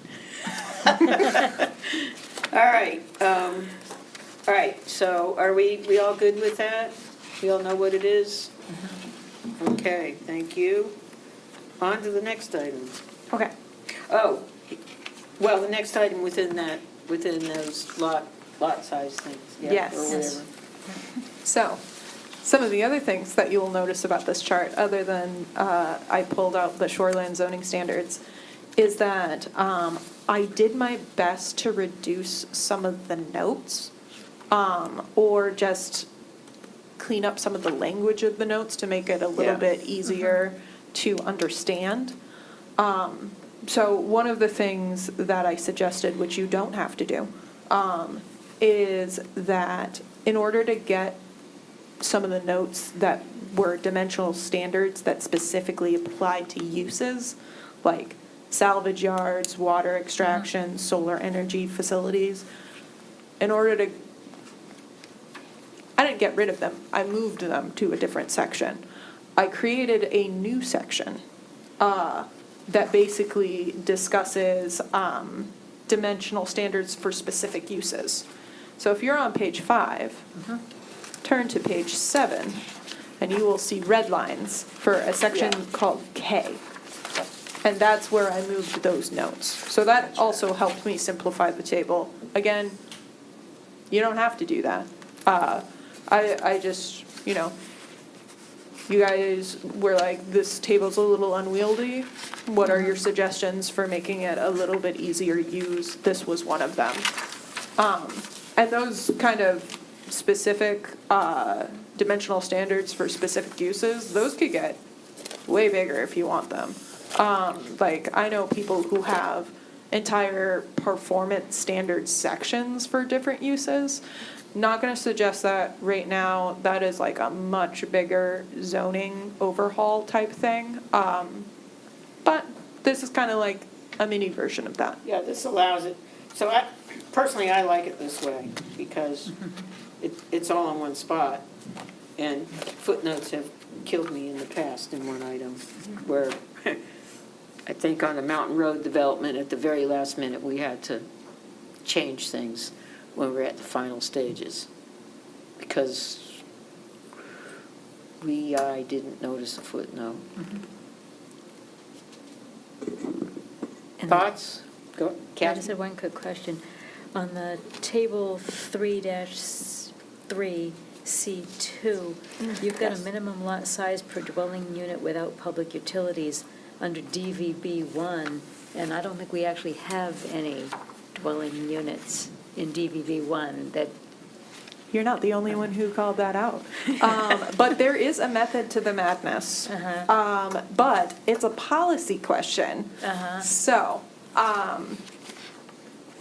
All right, so are we all good with that? We all know what it is? Okay, thank you. On to the next item. Okay. Oh, well, the next item within those lot size things, yeah, Yes. or Yes. whatever. So, some of the other things that you will notice about this chart, other than I pulled out the shoreland zoning standards, is that I did my best to reduce some of the notes, or just clean up some of the language of the notes to make it a little Yeah. bit easier to understand. So one of the things that I suggested, which you don't have to do, is that in order to get some of the notes that were dimensional standards that specifically applied to uses, like salvage yards, water extraction, solar energy facilities, in order to, I didn't get rid of them, I moved them to a different section. I created a new section that basically discusses dimensional standards for specific uses. So if you're on page 5, turn to page 7, and you will see red lines for a section called K. And that's where I moved those notes. So that also helped me simplify the table. Again, you don't have to do that. I just, you know, you guys were like, this table's a little unwieldy. What are your suggestions for making it a little bit easier to use? This was one of them. And those kind of specific dimensional standards for specific uses, those could get way bigger if you want them. Like, I know people who have entire performance standard sections for different uses. Not gonna suggest that right now. That is like a much bigger zoning overhaul type thing. But this is kind of like a mini version of that. Yeah, this allows it, so personally, I like it this way, because it's all in one spot. And footnotes have killed me in the past in one item, where I think on the Mountain Road development, at the very last minute, we had to change things when we were at the final stages, because I didn't notice a footnote. And Thoughts? Go, I just Kathy? had one quick question. On the table 3-3, C2, you've got a minimum lot size per dwelling unit without public utilities under DVB1, and I don't think we actually have any dwelling units in DVB1 that. You're not the only one who called that out. But there is a method to the madness. But it's a policy question. So,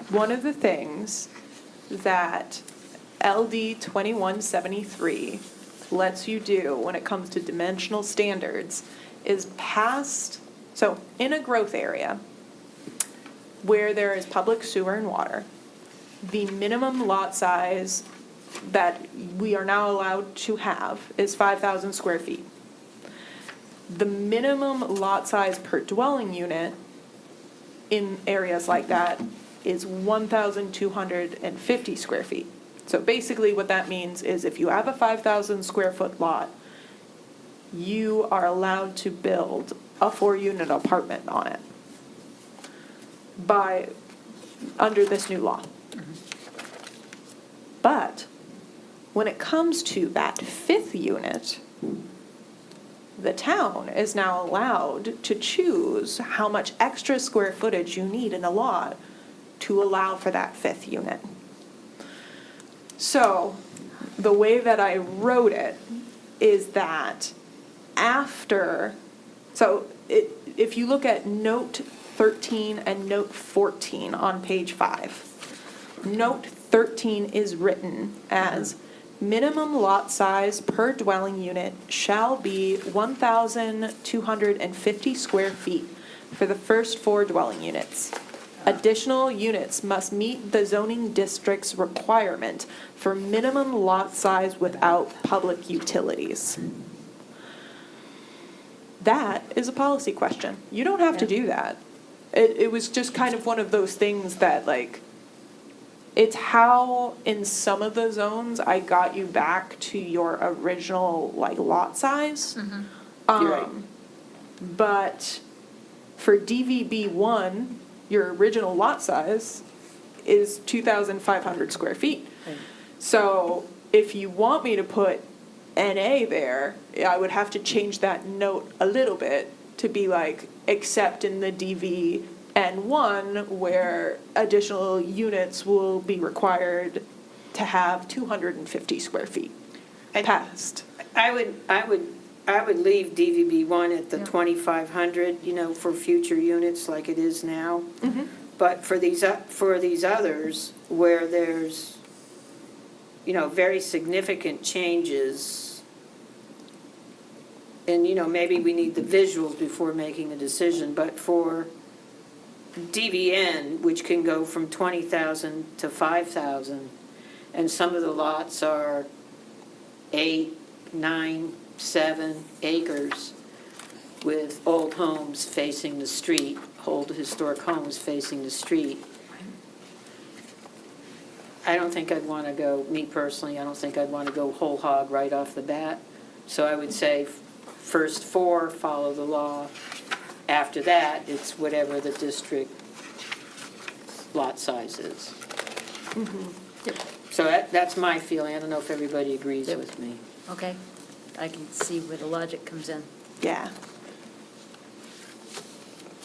one of the things that LD 2173 lets you do when it comes to dimensional standards is so in a growth area where there is public sewer and water, the minimum lot size that we are now allowed to have is 5,000 square feet. The minimum lot size per dwelling unit in areas like that is 1,250 square feet. So basically what that means is if you have a 5,000 square foot lot, you are allowed to build a 4-unit apartment on it under this new law. But when it comes to that 5th unit, the town is now allowed to choose how much extra square footage you need in a lot to allow for that 5th unit. So the way that I wrote it is that if you look at note 13 and note 14 on page 5, note 13 is written as minimum lot size per dwelling unit shall be 1,250 square feet for the first 4 dwelling units. Additional units must meet the zoning district's requirement for minimum lot size without public utilities. That is a policy question. You don't have to do that. It was just kind of one of those things that, like, it's how in some of the zones I got you back to your original, like, lot size. You're right. But for DVB1, your original lot size is 2,500 square feet. Right. So if you want me to put NA there, I would have to change that note a little bit to be like, except in the DVN1 where additional units will be required to have 250 square feet passed. I would leave DVB1 at the Yeah. 2,500, for future units like it is now. But for these others, where there's, very significant changes, and, maybe we need the visuals before making a decision, but for DVN, which can go from 20,000 to 5,000, and some of the lots are 8, 9, 7 acres, with old homes facing the street, old historic homes facing the street. I don't think I'd want to go, me personally, I don't think I'd want to go whole hog right off the bat. So I would say first 4, follow the law. After that, it's whatever the district lot size is. Yep. So that's my feeling. I don't know if everybody agrees Yep. with me. Okay, I can see where the logic comes in. Yeah.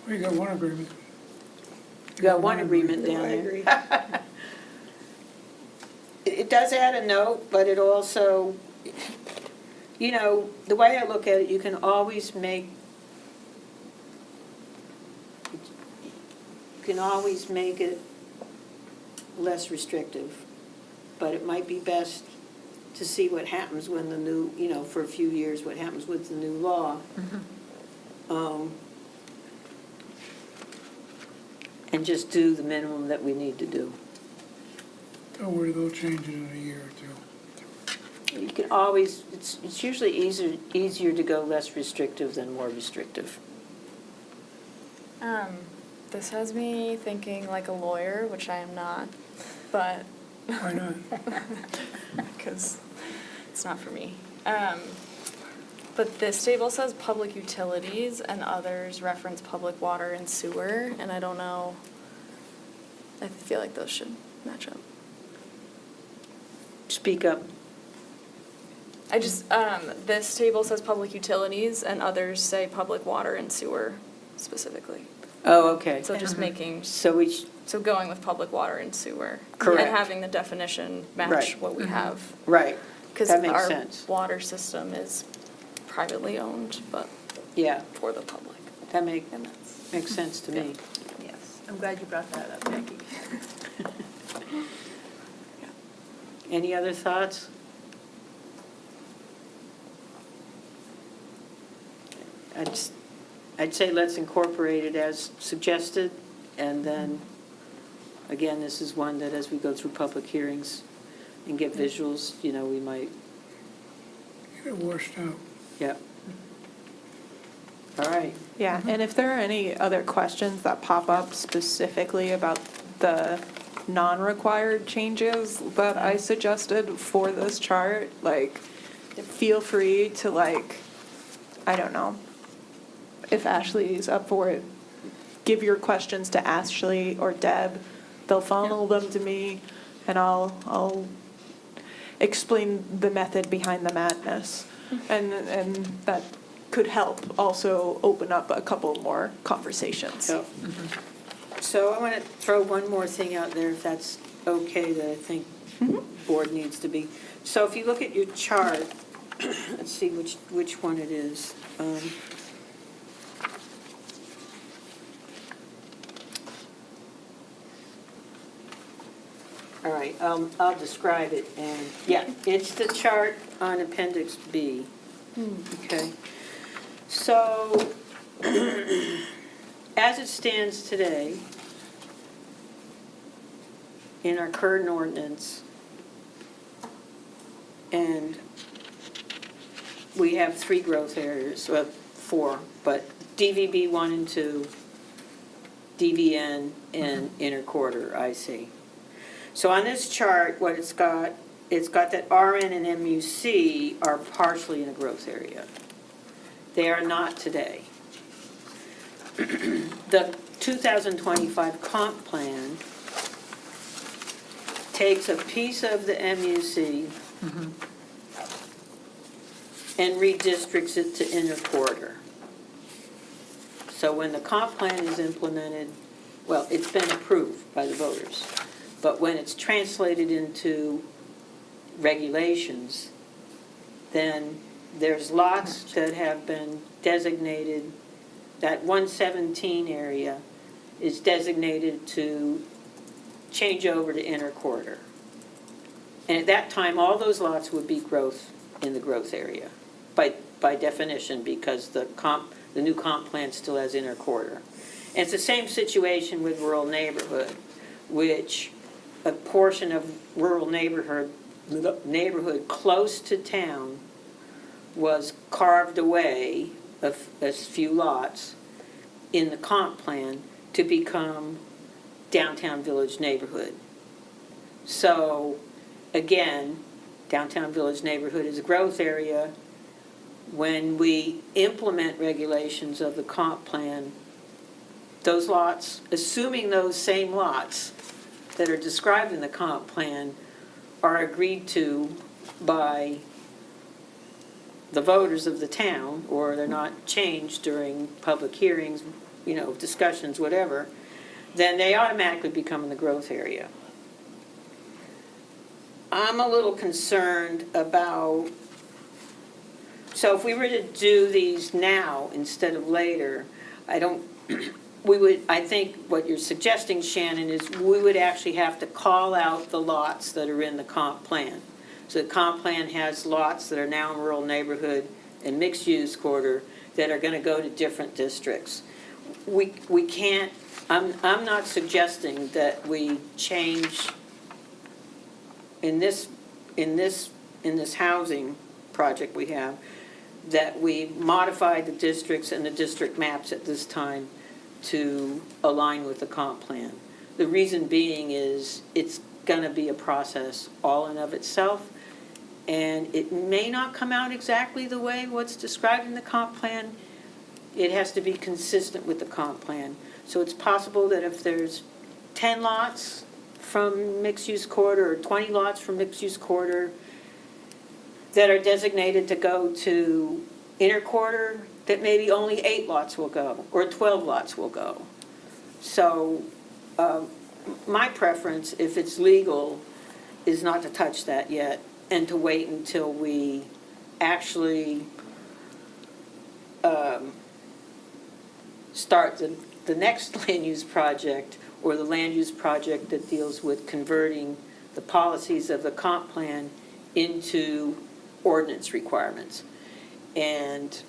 We got one agreement. You got one agreement down there. It does add a note, but it also, you know, the way I look at it, you can always make it less restrictive, but it might be best to see what happens when the new, you know, for a few years, what happens with the new law. And just do the minimum that we need to do. Don't worry, they'll change it in a year or two. You can always, it's usually easier to go less restrictive than more restrictive. This has me thinking like a lawyer, which I am not, but Why not? because it's not for me. But this table says public utilities and others reference public water and sewer, and I don't know, I feel like those should match up. Speak up. I just, this table says public utilities and others say public water and sewer specifically. Oh, okay. So just making, So so going with public water and sewer. Correct. And having the definition match Right. what we have. right, Because that makes our sense. water system is privately owned, but Yeah, for the public. that And that's, makes sense to me. Yes, I'm glad you brought that up, Becky. Any other thoughts? I'd say let's incorporate it as suggested, and then, again, this is one that as we go through public hearings and get visuals, you know, we might, Get it washed out. yeah. All right. Yeah, and if there are any other questions that pop up specifically about the non-required changes that I suggested for this chart, like, feel free to, like, I don't know, if Ashley's up for it, give your questions to Ashley or Deb. They'll funnel them to me, and I'll explain the method behind the madness. And that could help also open up a couple more conversations. So I want to throw one more thing out there, if that's okay, that I think board needs to be. So if you look at your chart, let's see which one it is. All right, I'll describe it, and, yeah, it's the chart on Appendix B. Okay. So, as it stands today, in our current ordinance, and we have 3 growth areas, well, 4, but DVB 1 and 2, DVN, and inner quarter IC. So on this chart, what it's got that RN and MUC are partially in a growth area. They are not today. The 2025 comp plan takes a piece of the MUC and redistricts it to inner quarter. So when the comp plan is implemented, well, it's been approved by the voters, but when it's translated into regulations, then there's lots that have been designated, that 117 area is designated to change over to inner quarter. And at that time, all those lots would be growth in the growth area, by definition, because the new comp plan still has inner quarter. And it's the same situation with rural neighborhood, which a portion of rural neighborhood close to town was carved away a few lots in the comp plan to become downtown village neighborhood. So, again, downtown village neighborhood is a growth area. When we implement regulations of the comp plan, those lots, assuming those same lots that are described in the comp plan are agreed to by the voters of the town, or they're not changed during public hearings, discussions, whatever, then they automatically become in the growth area. I'm a little concerned about, so if we were to do these now instead of later, I think what you're suggesting, Shannon, is we would actually have to call out the lots that are in the comp plan. So the comp plan has lots that are now in rural neighborhood and mixed-use quarter that are going to go to different districts. We can't, I'm not suggesting that we change in this housing project we have, that we modify the districts and the district maps at this time to align with the comp plan. The reason being is it's going to be a process all in of itself, and it may not come out exactly the way what's described in the comp plan. It has to be consistent with the comp plan. So it's possible that if there's 10 lots from mixed-use quarter or 20 lots from mixed-use quarter that are designated to go to inner quarter, that maybe only 8 lots will go, or 12 lots will go. So my preference, if it's legal, is not to touch that yet, and to wait until we actually start the next land use project, or the land use project that deals with converting the policies of the comp plan into ordinance requirements. And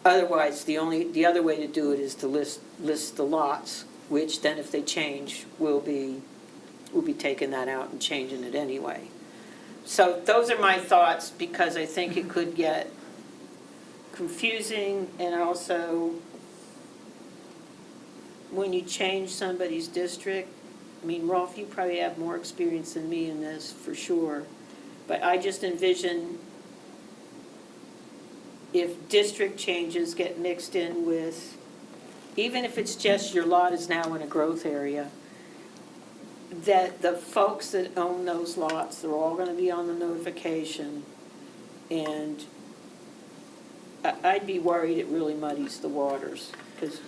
otherwise, the other way to do it is to list the lots, which then if they change, we'll be taking that out and changing it anyway. So those are my thoughts, because I think it could get confusing, and also when you change somebody's district, I mean, Rolf, you probably have more experience than me in this for sure, but I just envision if district changes get mixed in with, even if it's just your lot is now in a growth area, that the folks that own those lots, they're all going to be on the notification, and I'd be worried it really muddies the waters, because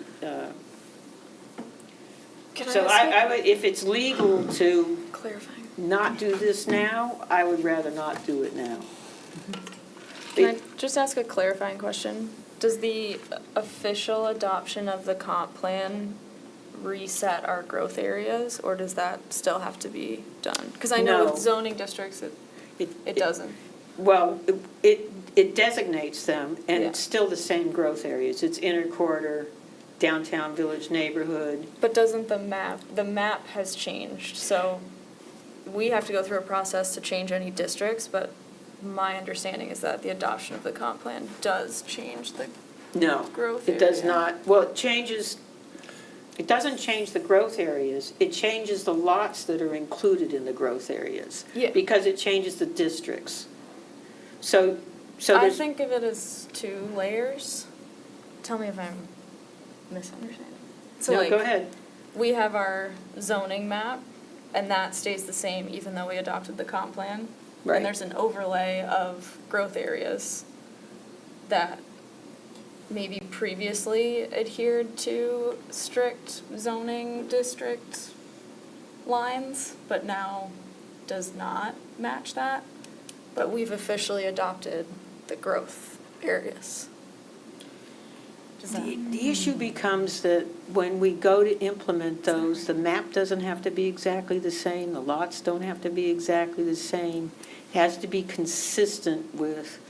so I would, if it's legal to Clarifying. not do this now, I would rather not do it now. Can I just ask a clarifying question? Does the official adoption of the comp plan reset our growth areas, or does that still have to be done? Because I know No. with zoning districts, it doesn't. Well, it designates them, and Yeah. it's still the same growth areas. It's inner quarter, downtown village neighborhood. But doesn't the map has changed, so we have to go through a process to change any districts, but my understanding is that the adoption of the comp plan does change the No, growth it does area. not. Well, it doesn't change the growth areas. It changes the lots that are included in the growth areas. Yeah. Because it changes the districts. So I there's, think of it as 2 layers. Tell me if I'm misunderstanding. So no, like, go ahead. we have our zoning map, and that stays the same even though we adopted the comp plan. Right. And there's an overlay of growth areas that maybe previously adhered to strict zoning district lines, but now does not match that. But we've officially adopted the growth areas. The issue becomes that when we go to implement those, the map doesn't have to be exactly the same, the lots don't have to be exactly the same. It has to be consistent with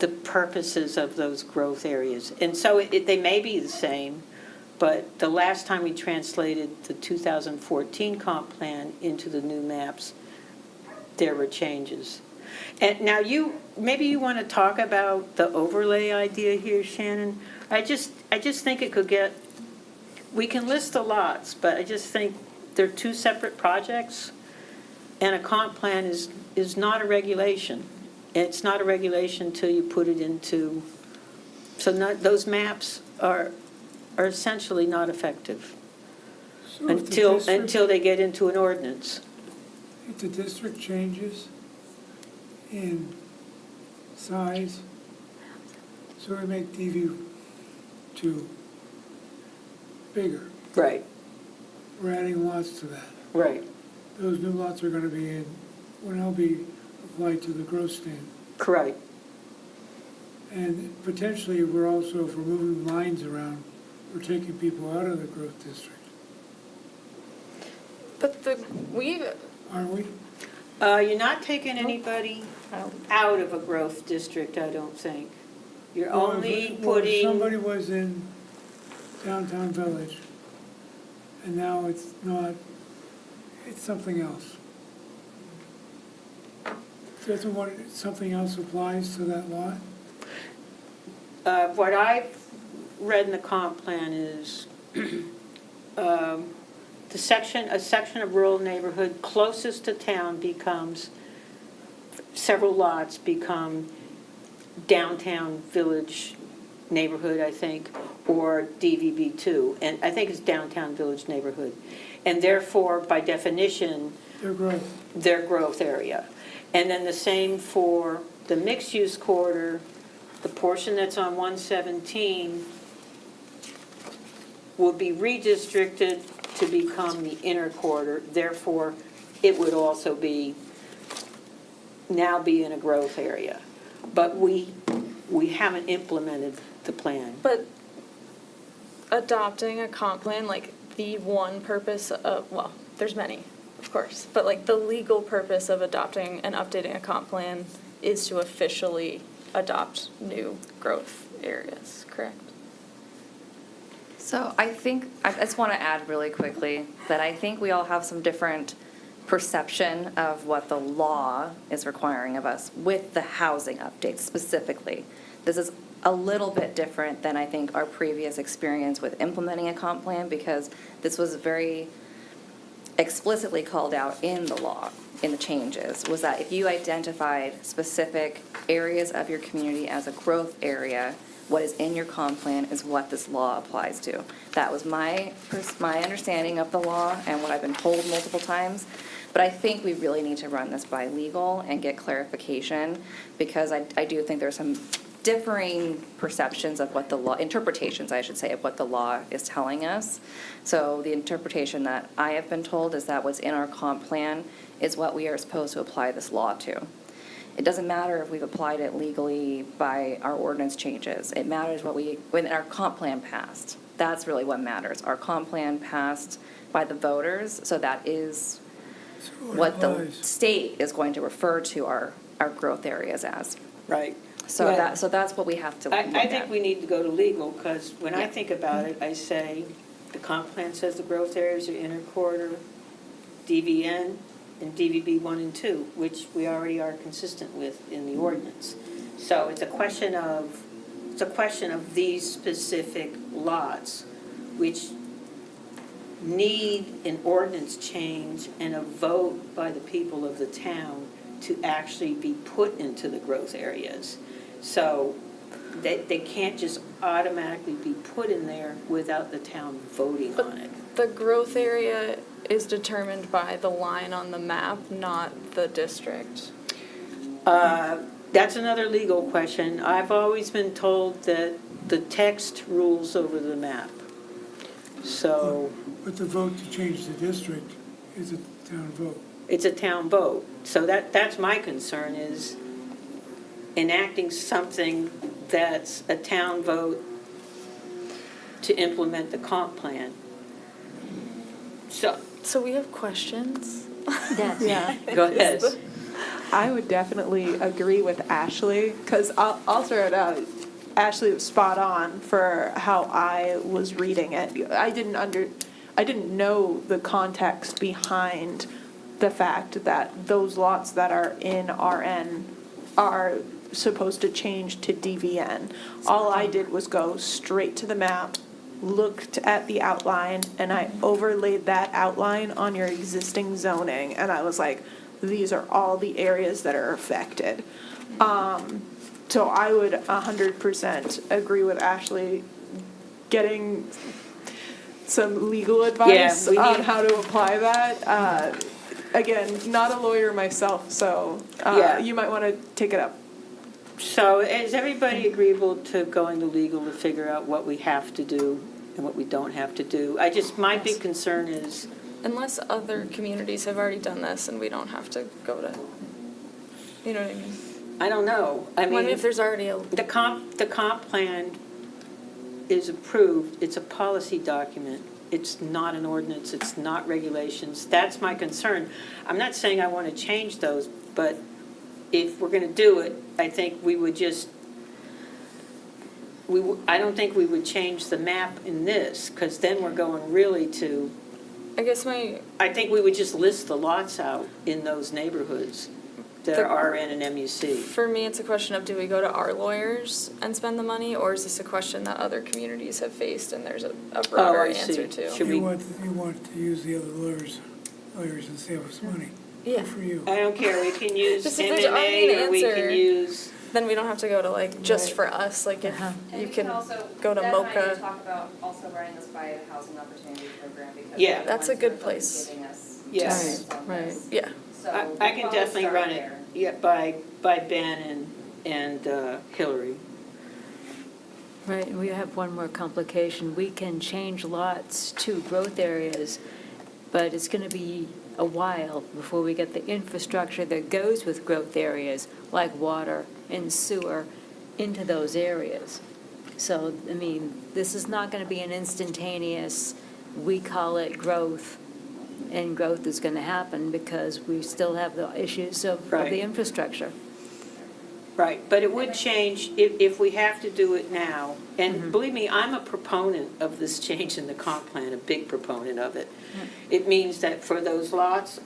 the purposes of those growth areas. And so they may be the same, but the last time we translated the 2014 comp plan into the new maps, there were changes. And now maybe you want to talk about the overlay idea here, Shannon? I just think it could get, we can list the lots, but I just think they're two separate projects, and a comp plan is not a regulation. It's not a regulation until you put it into, so those maps are essentially not effective So if the district- until they get into an ordinance. If the district changes in size, so we make DV2 bigger, Right, we're adding lots to that. right, Those new lots are gonna be will now be applied to the growth standard. correct. And potentially, we're also, if we're moving lines around, we're taking people out of the growth district, But we, aren't we? You're not taking anybody out of a growth district, I don't think. You're Well, if- only well, if somebody putting, was in downtown Village, and now it's not, it's something else. Doesn't something else applies to that lot? what I've read in the comp plan is a section of rural neighborhood closest to town becomes, several lots become downtown village neighborhood, I think, or DVB2, and I think it's downtown village neighborhood. And therefore, by definition, Their growth. their growth area. And then the same for the mixed-use corridor, the portion that's on 117 will be redistricted to become the inner corridor. Therefore, it would also now be in a growth area. But we haven't implemented the plan. but adopting a comp plan, like the one purpose of, well, there's many, of course, but like the legal purpose of adopting and updating a comp plan is to officially adopt new growth areas, correct? So I just want to add really quickly that I think we all have some different perception of what the law is requiring of us with the housing updates specifically. This is a little bit different than I think our previous experience with implementing a comp plan, because this was very explicitly called out in the law, in the changes, was that if you identified specific areas of your community as a growth area, what is in your comp plan is what this law applies to. That was my understanding of the law and what I've been told multiple times. But I think we really need to run this by legal and get clarification, because I do think there's some differing perceptions of what the law, interpretations, I should say, of what the law is telling us. So the interpretation that I have been told is that what's in our comp plan is what we are supposed to apply this law to. It doesn't matter if we've applied it legally by our ordinance changes. It matters when our comp plan passed. That's really what matters. Our comp plan passed by the voters, so that is So what the applies. state is going to refer to our growth areas as. Right. So Yeah. that's what we have to look I at. think we need to go to legal, because when I Yeah. think about it, I say, the comp plan says the growth areas are inner corridor, DVN, and DVB 1 and 2, which we already are consistent with in the ordinance. So it's a question of these specific lots, which need an ordinance change and a vote by the people of the town to actually be put into the growth areas. So they can't just automatically be put in there without the town voting on it. The growth area is determined by the line on the map, not the district. That's another legal question. I've always been told that the text rules over the map. So But the vote to change the district is a town vote. it's a town vote. So that's my concern, is enacting something that's a town vote to implement the comp plan. So we have questions? Yes. Yeah. Go ahead. I would definitely agree with Ashley, because I'll throw it out. Ashley was spot on for how I was reading it. I didn't know the context behind the fact that those lots that are in RN are supposed to change to DVN. All I did was go straight to the map, looked at the outline, and I overlaid that outline on your existing zoning, and I was like, these are all the areas that are affected. So I would 100% agree with Ashley, getting some legal advice we on need- how to apply that. Again, not a lawyer myself, so Yeah. you might want to take it up. So is everybody agreeable to going to legal to figure out what we have to do and what we don't have to do? My big concern is, Unless other communities have already done this and we don't have to go to, you know what I mean? I don't know. I Well, mean, if there's already a, the comp plan is approved, it's a policy document. It's not an ordinance, it's not regulations. That's my concern. I'm not saying I want to change those, but if we're going to do it, I think we would just, I don't think we would change the map in this, because then we're going really to, I guess my, I think we would just list the lots out in those neighborhoods that The- are RN and MUC. for me, it's a question of do we go to our lawyers and spend the money, or is this a question that other communities have faced and there's a broader I see. answer to? Should we- You want to use the other lawyers and save us money. Yeah. Good for you. I don't care, we can use Just if there's already MMA an or we answer. can use, Then we don't have to go to like just for us, like if you can go to MOCA. talk about also running this by a housing opportunity program because Yeah. they're the That's a ones who good are place. giving us Yes. guidance on Right, this. Yeah, So I we'll can probably definitely start run it, there. yeah, by Ben and Hillary. Right, and we have one more complication. We can change lots to growth areas, but it's going to be a while before we get the infrastructure that goes with growth areas, like water and sewer, into those areas. So, I mean, this is not going to be an instantaneous, we call it growth, and growth is going to happen because we still have the issues of Right. the infrastructure. Right, but it would change if we have to do it now. And believe me, I'm a proponent of this change in the comp plan, a big proponent of it. It means that for those lots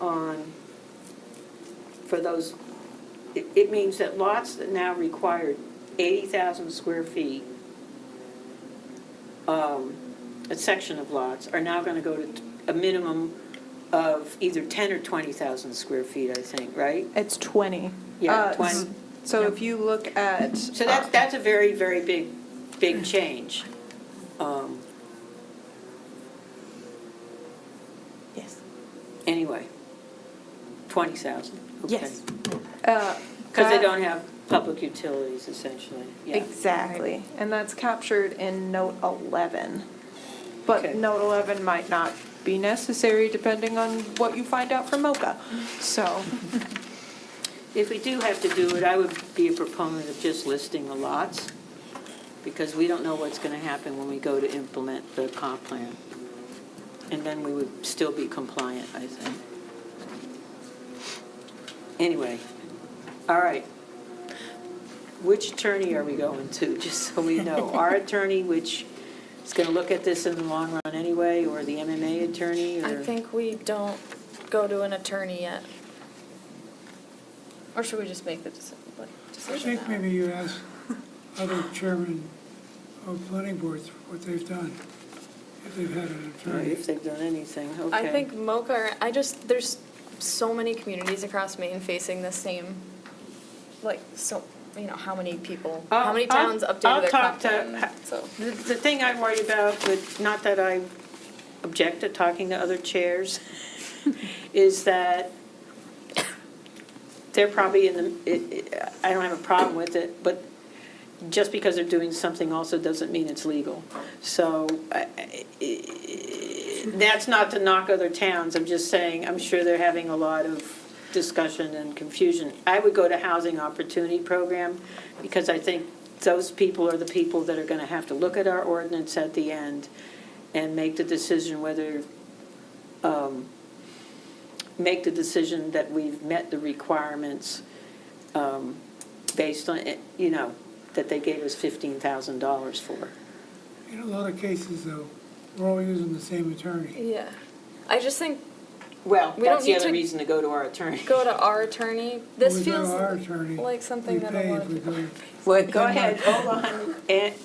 it means that lots that now require 80,000 square feet, a section of lots, are now going to go to a minimum of either 10 or 20,000 square feet, I think, right? It's 20. Yeah, 20. So if you look at. So that's a very, very big change. Yes. Anyway, 20,000, okay. Yes. Because they don't have public utilities, essentially, yeah. Exactly, and that's captured in note 11. But Okay. note 11 might not be necessary depending on what you find out from MOCA, so. If we do have to do it, I would be a proponent of just listing the lots, because we don't know what's going to happen when we go to implement the comp plan. And then we would still be compliant, I think. Anyway, all right. Which attorney are we going to, just so we know? Our attorney, which is going to look at this in the long run anyway, or the MMA attorney, or? I think we don't go to an attorney yet. Or should we just make the I decision think now? maybe you ask other chairmen of planning boards what they've done, if they've had an attorney. If they've done anything, okay. I think MOCA, there's so many communities across Maine facing the same, like, so, you know, how many people, how many towns I'll updated their talk comp to- plan, so. The thing I'm worried about, but not that I object to talking to other chairs, is that they're probably I don't have a problem with it, but just because they're doing something also doesn't mean it's legal. So that's not to knock other towns, I'm just saying, I'm sure they're having a lot of discussion and confusion. I would go to Housing Opportunity Program, because I think those people are the people that are going to have to look at our ordinance at the end and make the decision whether, make the decision that we've met the requirements based on, you know, that they gave us $15,000 for. In a lot of cases, though, we're all using the same attorney. Yeah, I just think Well, We don't that's the need other to reason to go to our attorney. go to our attorney. This We go to feels our attorney, like something we that pay a lot if of we people. go. What, go ahead, hold on,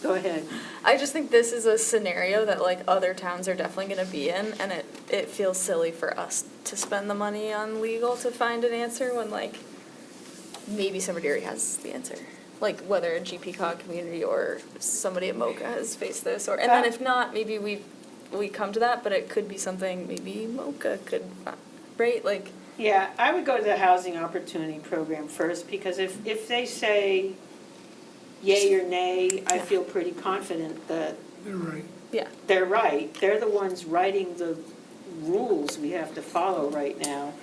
go ahead. I just think this is a scenario that like other towns are definitely gonna be in, and it feels silly for us to spend the money on legal to find an answer when like maybe somebody already has the answer. Like whether a GP-cog community or somebody at MoCA has faced this, or, and then if not, maybe we come to that, but it could be something maybe MoCA could, right, like. Yeah, I would go to the Housing Opportunity Program first, because if they say yay or nay, I feel pretty confident that They're right. Yeah. they're right. They're the ones writing the rules we have to follow right now.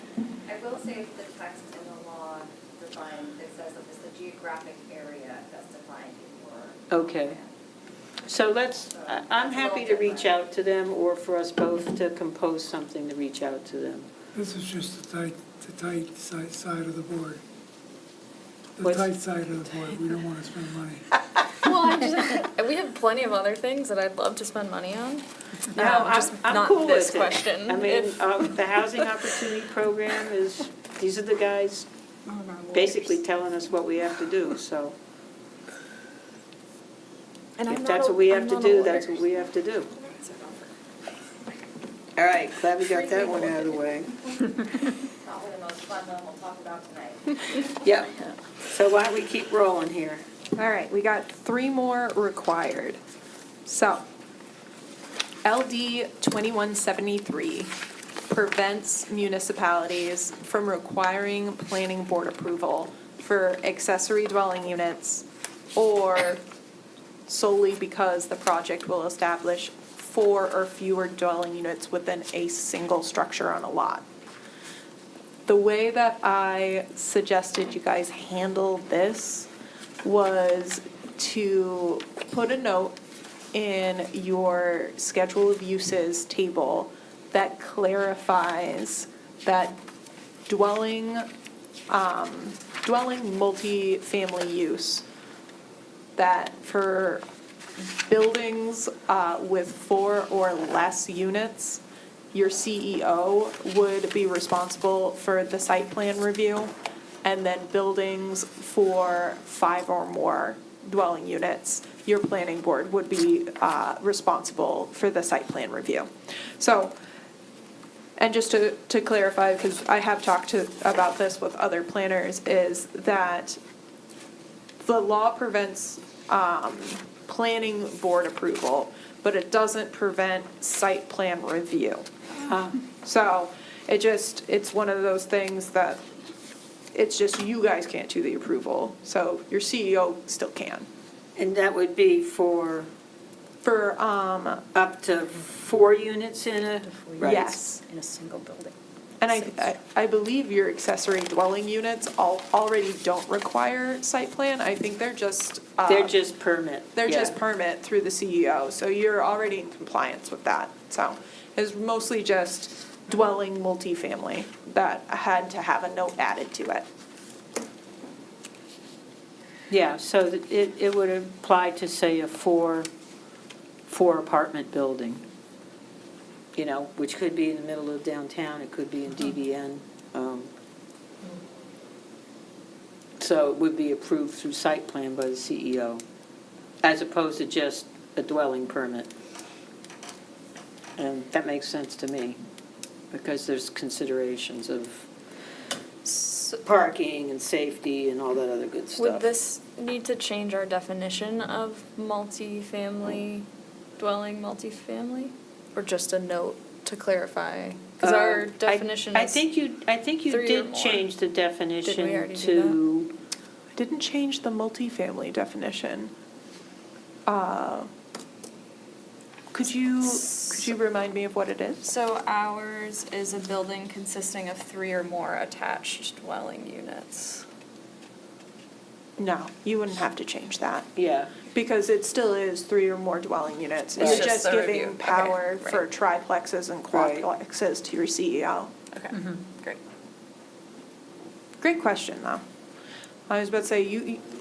I will say the text in the law defined, it says that it's the geographic area that's defined for. Okay. So I'm happy to reach out to them, or for us both to compose something to reach out to them. This is just the tight side of the board. The What's- tight side of the board, we don't want to spend money. Well, we have plenty of other things that I'd love to spend money on. No, Just I'm not cool this with it. question. I mean, If- the Housing Opportunity Program these are the guys basically telling us what we have to do, so. And I'm If not that's a- what we I'm have to not a do, lawyer. that's what we have to do. All right, glad we got that one out of the way. Probably the most fun one we'll talk about tonight. Yep. So why don't we keep rolling here? All right, we got 3 more required. So, LD 2173 prevents municipalities from requiring planning board approval for accessory dwelling units or solely because the project will establish 4 or fewer dwelling units within a single structure on a lot. The way that I suggested you guys handle this was to put a note in your schedule of uses table that clarifies that dwelling multifamily use, that for buildings with 4 or less units, your CEO would be responsible for the site plan review, and then buildings for 5 or more dwelling units, your planning board would be responsible for the site plan review. So, and just to clarify, because I have talked about this with other planners, is that the law prevents planning board approval, but it doesn't prevent site plan review. So it's one of those things that it's just you guys can't do the approval, so your CEO still can. And that would be for For, up to 4 units in a? Right. yes. In a single building. And I believe your accessory dwelling units already don't require site plan. I think they're just. They're just permit. They're yeah. just permit through the CEO, so you're already in compliance with that. So it's mostly just dwelling multifamily that had to have a note added to it. Yeah, so that it would apply to, say, a 4 apartment building, which could be in the middle of downtown, it could be in DBN. So it would be approved through site plan by the CEO, as opposed to just a dwelling permit. And that makes sense to me, because there's considerations of parking and safety and all that other good stuff. Would this need to change our definition of multifamily, dwelling multifamily? Or just a note to clarify? Because our definition I is. think you 3 or did more. change the Did we definition already do to, Didn't change the multifamily definition. Could you remind me of what it is? So ours is a building consisting of 3 or more attached dwelling units. No, you wouldn't have to change that. yeah. Because it still is 3 or more dwelling units. It's You're just just the giving review. Okay, power right. for triplexes and Right. quadplexes to your CEO. Okay, great. Great question, though. I was about to say,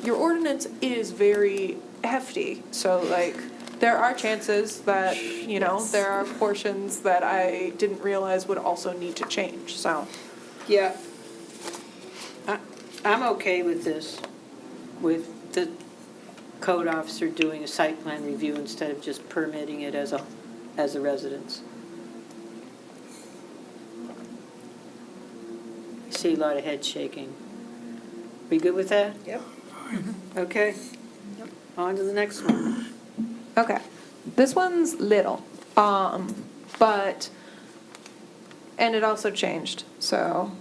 your ordinance is very hefty, so like, there are chances that, you know, there are portions that I didn't realize would also need to change, so. Yeah. I'm okay with this, with the code officer doing a site plan review instead of just permitting it as a residence. I see a lot of head shaking. We good with that? Yep. Okay. On to the next one. Okay, this one's little, but, and it also changed, so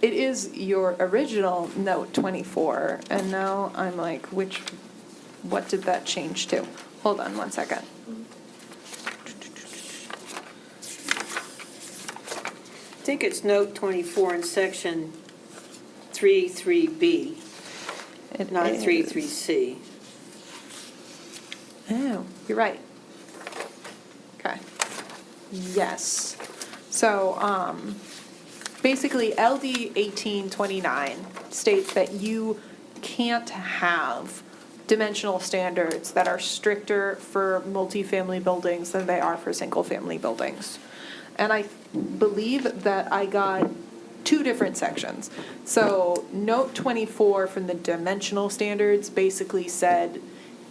it is your original note 24, and now I'm like, what did that change to? Hold on one second. I think it's note 24 in section 33B, It not is- 33C. Oh, you're right. Okay. Yes. So, basically LD 1829 states that you can't have dimensional standards that are stricter for multifamily buildings than they are for single-family buildings. And I believe that I got two different sections. So note 24 from the dimensional standards basically said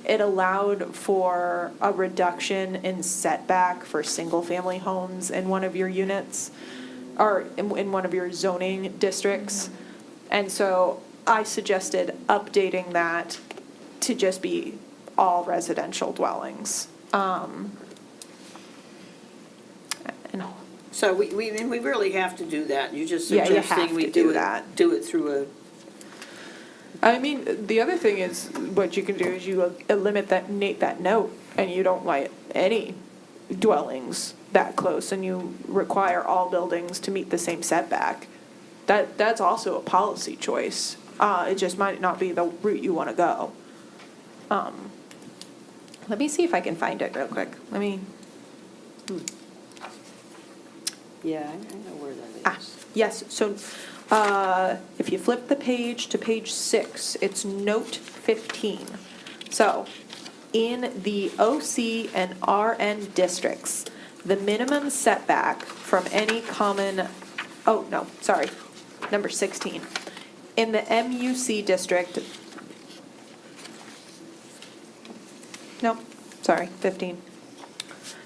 it allowed for a reduction in setback for single-family homes in one of your units, or in one of your zoning districts. And so I suggested updating that to just be all residential dwellings. And So we really have to do that. You're just Yeah, you suggesting have we to do do it, that. do it through a, I mean, the other thing is, what you can do is you eliminate that note, and you don't like any dwellings that close, and you require all buildings to meet the same setback. That's also a policy choice. It just might not be the route you want to go. Let me see if I can find it real quick. Let me, yeah, I know where that ah, is. yes, so, if you flip the page to page 6, it's note 15. So, in the OC and RN districts, the minimum setback from any common, oh, no, sorry, number 16. In the MUC district, no, sorry, 15.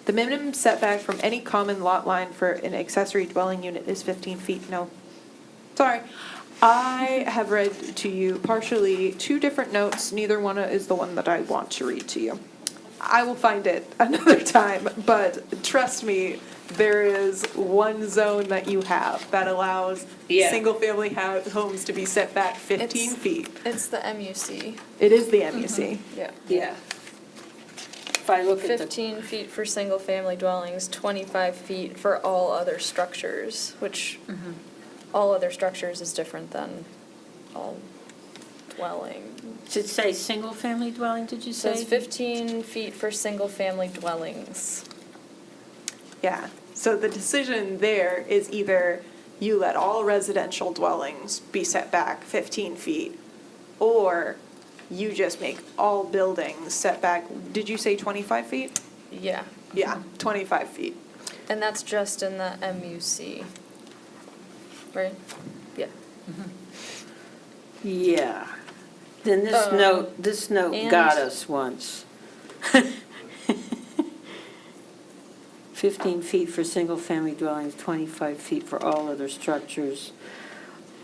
The minimum setback from any common lot line for an accessory dwelling unit is 15 feet, no. Sorry. I have read to you partially two different notes, neither one is the one that I want to read to you. I will find it another time, but trust me, there is one zone that you have that allows Yeah. single-family homes to be set back 15 It's- feet. It's the MUC, It is the MUC. yeah. Yeah. If I look at the, 15 feet for single-family dwellings, 25 feet for all other structures, which all other structures is different than all dwelling. did it say single-family dwelling, did you It say? says 15 feet for single-family dwellings. Yeah, so the decision there is either you let all residential dwellings be set back 15 feet, or you just make all buildings set back, did you say 25 feet? Yeah, Yeah, 25 feet. and that's just in the MUC, right? Yeah. Yeah. Then this note and- got us once. 15 feet for single-family dwellings, 25 feet for all other structures.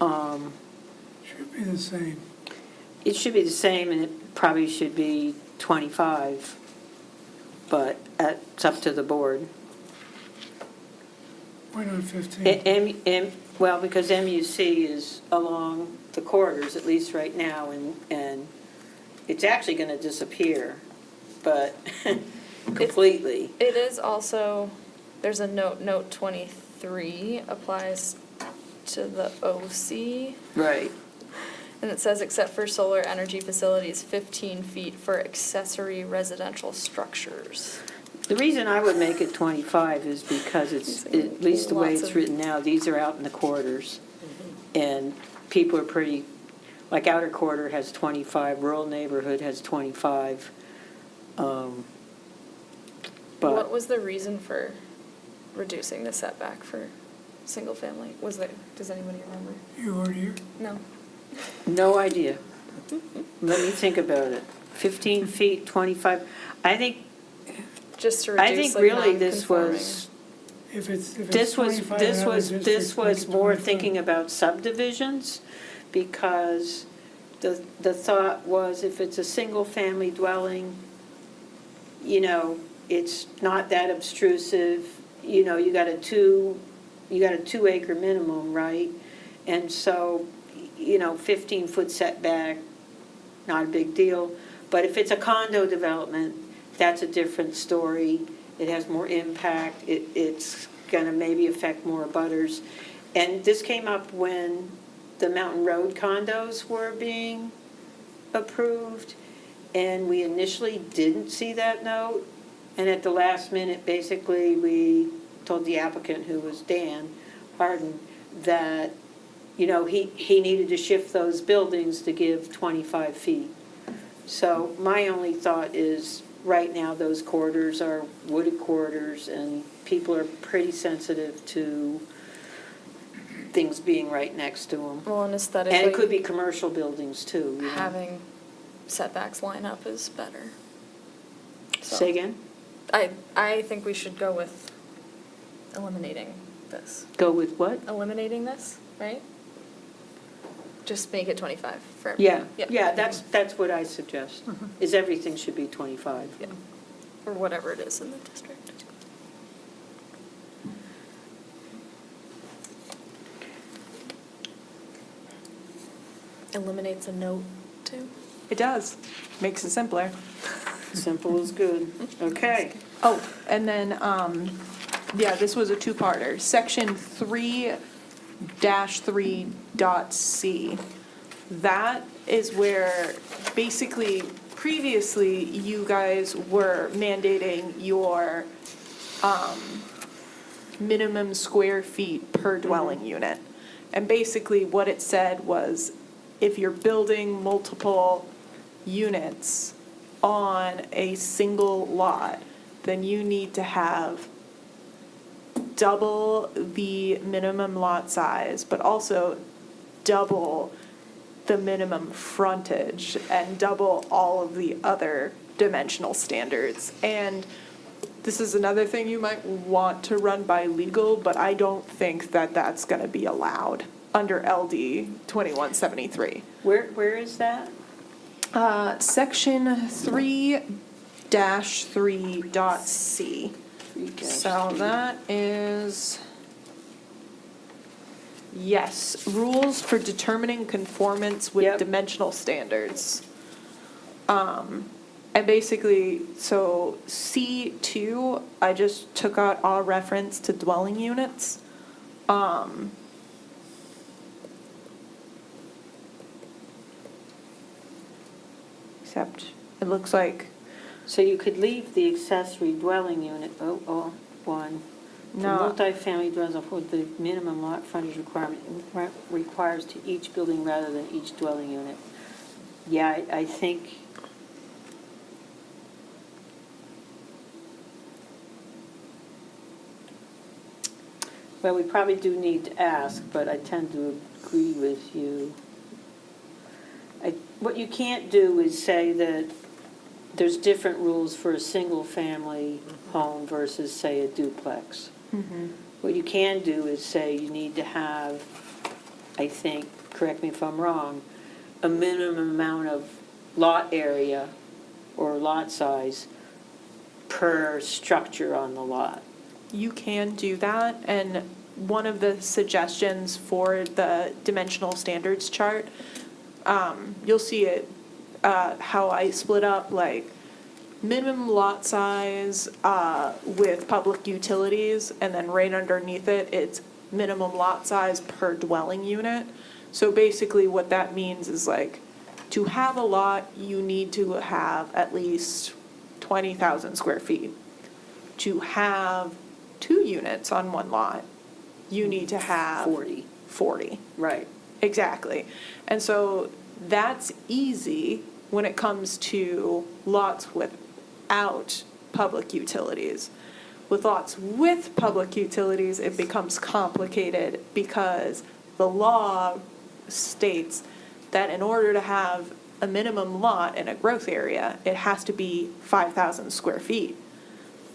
Should be the same. It should be the same, and it probably should be 25, but it's up to the board. Why not 15? Well, because MUC is along the corridors, at least right now, and it's actually going to disappear, but completely. It is also, there's a note 23 applies to the OC. Right. And it says, except for solar energy facilities, 15 feet for accessory residential structures. The reason I would make it 25 is because it's, at least the way Lots it's of- written now, these are out in the corridors. And people are pretty, like outer quarter has 25, rural neighborhood has 25. But What was the reason for reducing the setback for single family? Was there, does anybody remember? You weren't here? No. no idea. Let me think about it. 15 feet, 25, I think, Just to I reduce think like really this non-conforming. was, If it's this was, 25 this in other was, this districts, make was it more 25. thinking about subdivisions, because the thought was if it's a single-family dwelling, you know, it's not that obtrusive, you know, you got a 2-acre minimum, right? And so, you know, 15-foot setback, not a big deal. But if it's a condo development, that's a different story. It has more impact, it's gonna maybe affect more abutters. And this came up when the Mountain Road condos were being approved, and we initially didn't see that note. And at the last minute, basically, we told the applicant, who was Dan Harden, that, you know, he needed to shift those buildings to give 25 feet. So my only thought is, right now, those corridors are wooded corridors, and people are pretty sensitive to things being right next to them. Well, and And aesthetically. it could be commercial buildings, too, you know. Having setbacks line up is better. So, Say again? I think we should go with eliminating this. Go with what? Eliminating this, right? Just make it 25 for Yeah, everyone. Yep. yeah, that's what I suggest, is everything should be 25. Yeah. Or whatever it is in the district. Eliminates a note too. It does, makes it simpler. Simple is good. Okay. Oh, and then, yeah, this was a two-parter. Section 3-3.c. That is where, basically, previously, you guys were mandating your minimum square feet per dwelling unit. And basically, what it said was, if you're building multiple units on a single lot, then you need to have double the minimum lot size, but also double the minimum frontage and double all of the other dimensional standards. And this is another thing you might want to run by legal, but I don't think that that's going to be allowed under LD 2173. Where is that? Section 3-3.c. So that is, yes, rules for determining conformance with Yep. dimensional standards. And basically, so C2, I just took out all reference to dwelling units. Except, it looks like, So you could leave the accessory dwelling unit, one. For No. multifamily dwellings, what the minimum lot frontage requirement requires to each building rather than each dwelling unit. Yeah, I think, well, we probably do need to ask, but I tend to agree with you. What you can't do is say that there's different rules for a single-family home versus, say, a duplex. What you can do is say you need to have, I think, correct me if I'm wrong, a minimum amount of lot area or lot size per structure on the lot. you can do that, and one of the suggestions for the dimensional standards chart, you'll see it, how I split up, like, minimum lot size with public utilities, and then right underneath it, it's minimum lot size per dwelling unit. So basically what that means is, like, to have a lot, you need to have at least 20,000 square feet. To have 2 units on one lot, you need to have 40. Right. Exactly. And so that's easy when it comes to lots without public utilities. With lots with public utilities, it becomes complicated because the law states that in order to have a minimum lot in a growth area, it has to be 5,000 square feet.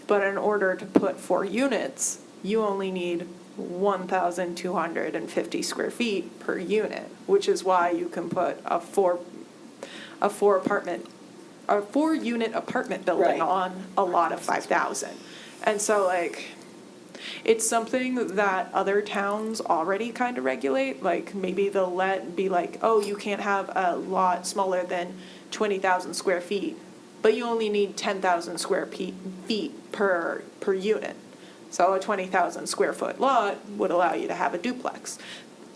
But in order to put 4 units, you only need 1,250 square feet per unit, which is why you can put a 4-unit apartment building Right. on a lot of 5,000. And so like, it's something that other towns already kind of regulate, like maybe they'll be like, oh, you can't have a lot smaller than 20,000 square feet, but you only need 10,000 square feet per unit. So a 20,000 square foot lot would allow you to have a duplex.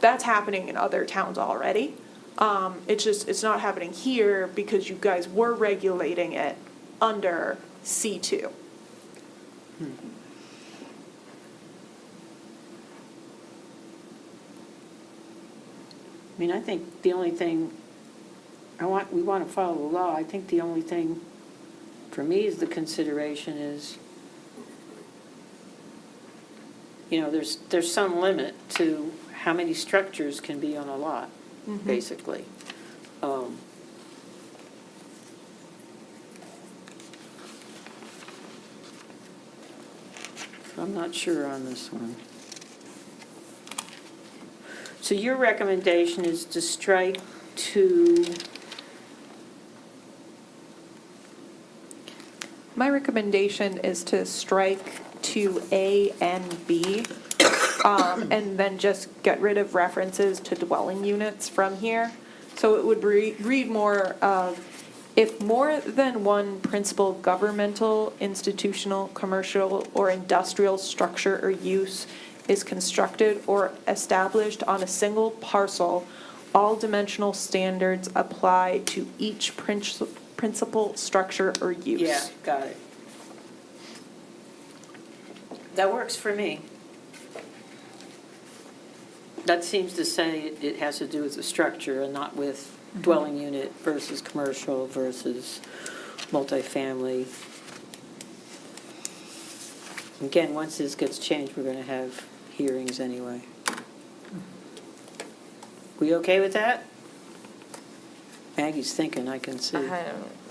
That's happening in other towns already. It's not happening here because you guys were regulating it under C2. I mean, I think the only thing, we want to follow the law. I think the only thing for me is the consideration is, you know, there's some limit to how many structures can be on a lot, basically. So I'm not sure on this one. So your recommendation is to strike to, My recommendation is to strike to A and B, and then just get rid of references to dwelling units from here. So it would read more of, if more than one principal governmental, institutional, commercial, or industrial structure or use is constructed or established on a single parcel, all dimensional standards apply to each principal structure or use. yeah, got it. That works for me. That seems to say it has to do with the structure and not with dwelling unit versus commercial versus multifamily. Again, once this gets changed, we're going to have hearings anyway. We okay with that? Maggie's thinking, I can see.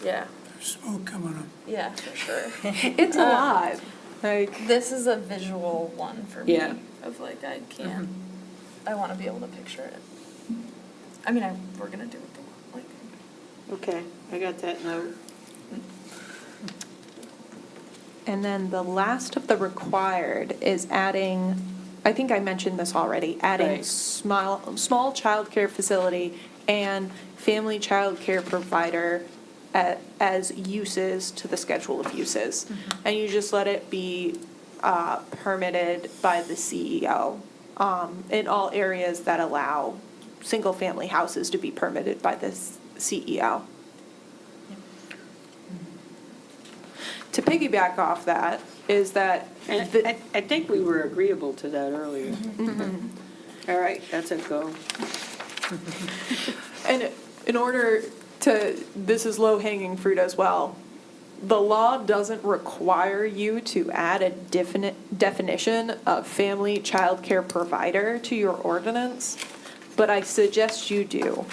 Yeah, There's smoke coming up. yeah, for sure. It's a lot, like. This is a visual one for me, Yeah. of like, I can't, I want to be able to picture it. I mean, we're gonna do it, like, Okay, I got that note. And then the last of the required is adding, I think I mentioned this already, adding Right. small childcare facility and family childcare provider as uses to the schedule of uses. And you just let it be permitted by the CEO in all areas that allow single-family houses to be permitted by the CEO. To piggyback off that is that. And I think we were agreeable to that earlier. All right, that's a go. And in order to, this is low-hanging fruit as well, the law doesn't require you to add a definition of family childcare provider to your ordinance, but I suggest you do.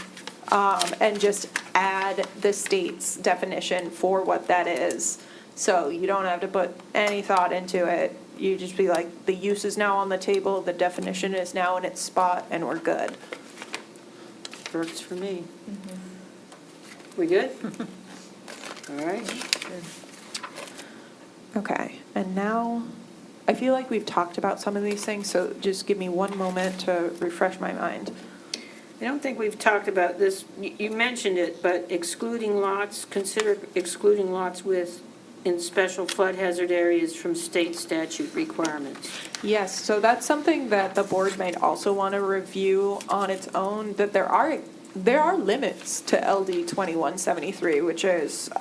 And just add the state's definition for what that is. So you don't have to put any thought into it. You just be like, the use is now on the table, the definition is now in its spot, and we're good. Works for me. We good? All right. Okay, and now, I feel like we've talked about some of these things, so just give me one moment to refresh my mind. I don't think we've talked about this, you mentioned it, but excluding lots, consider excluding lots in special flood hazard areas from state statute requirements. Yes, so that's something that the board might also want to review on its own, that there are limits to LD 2173, which is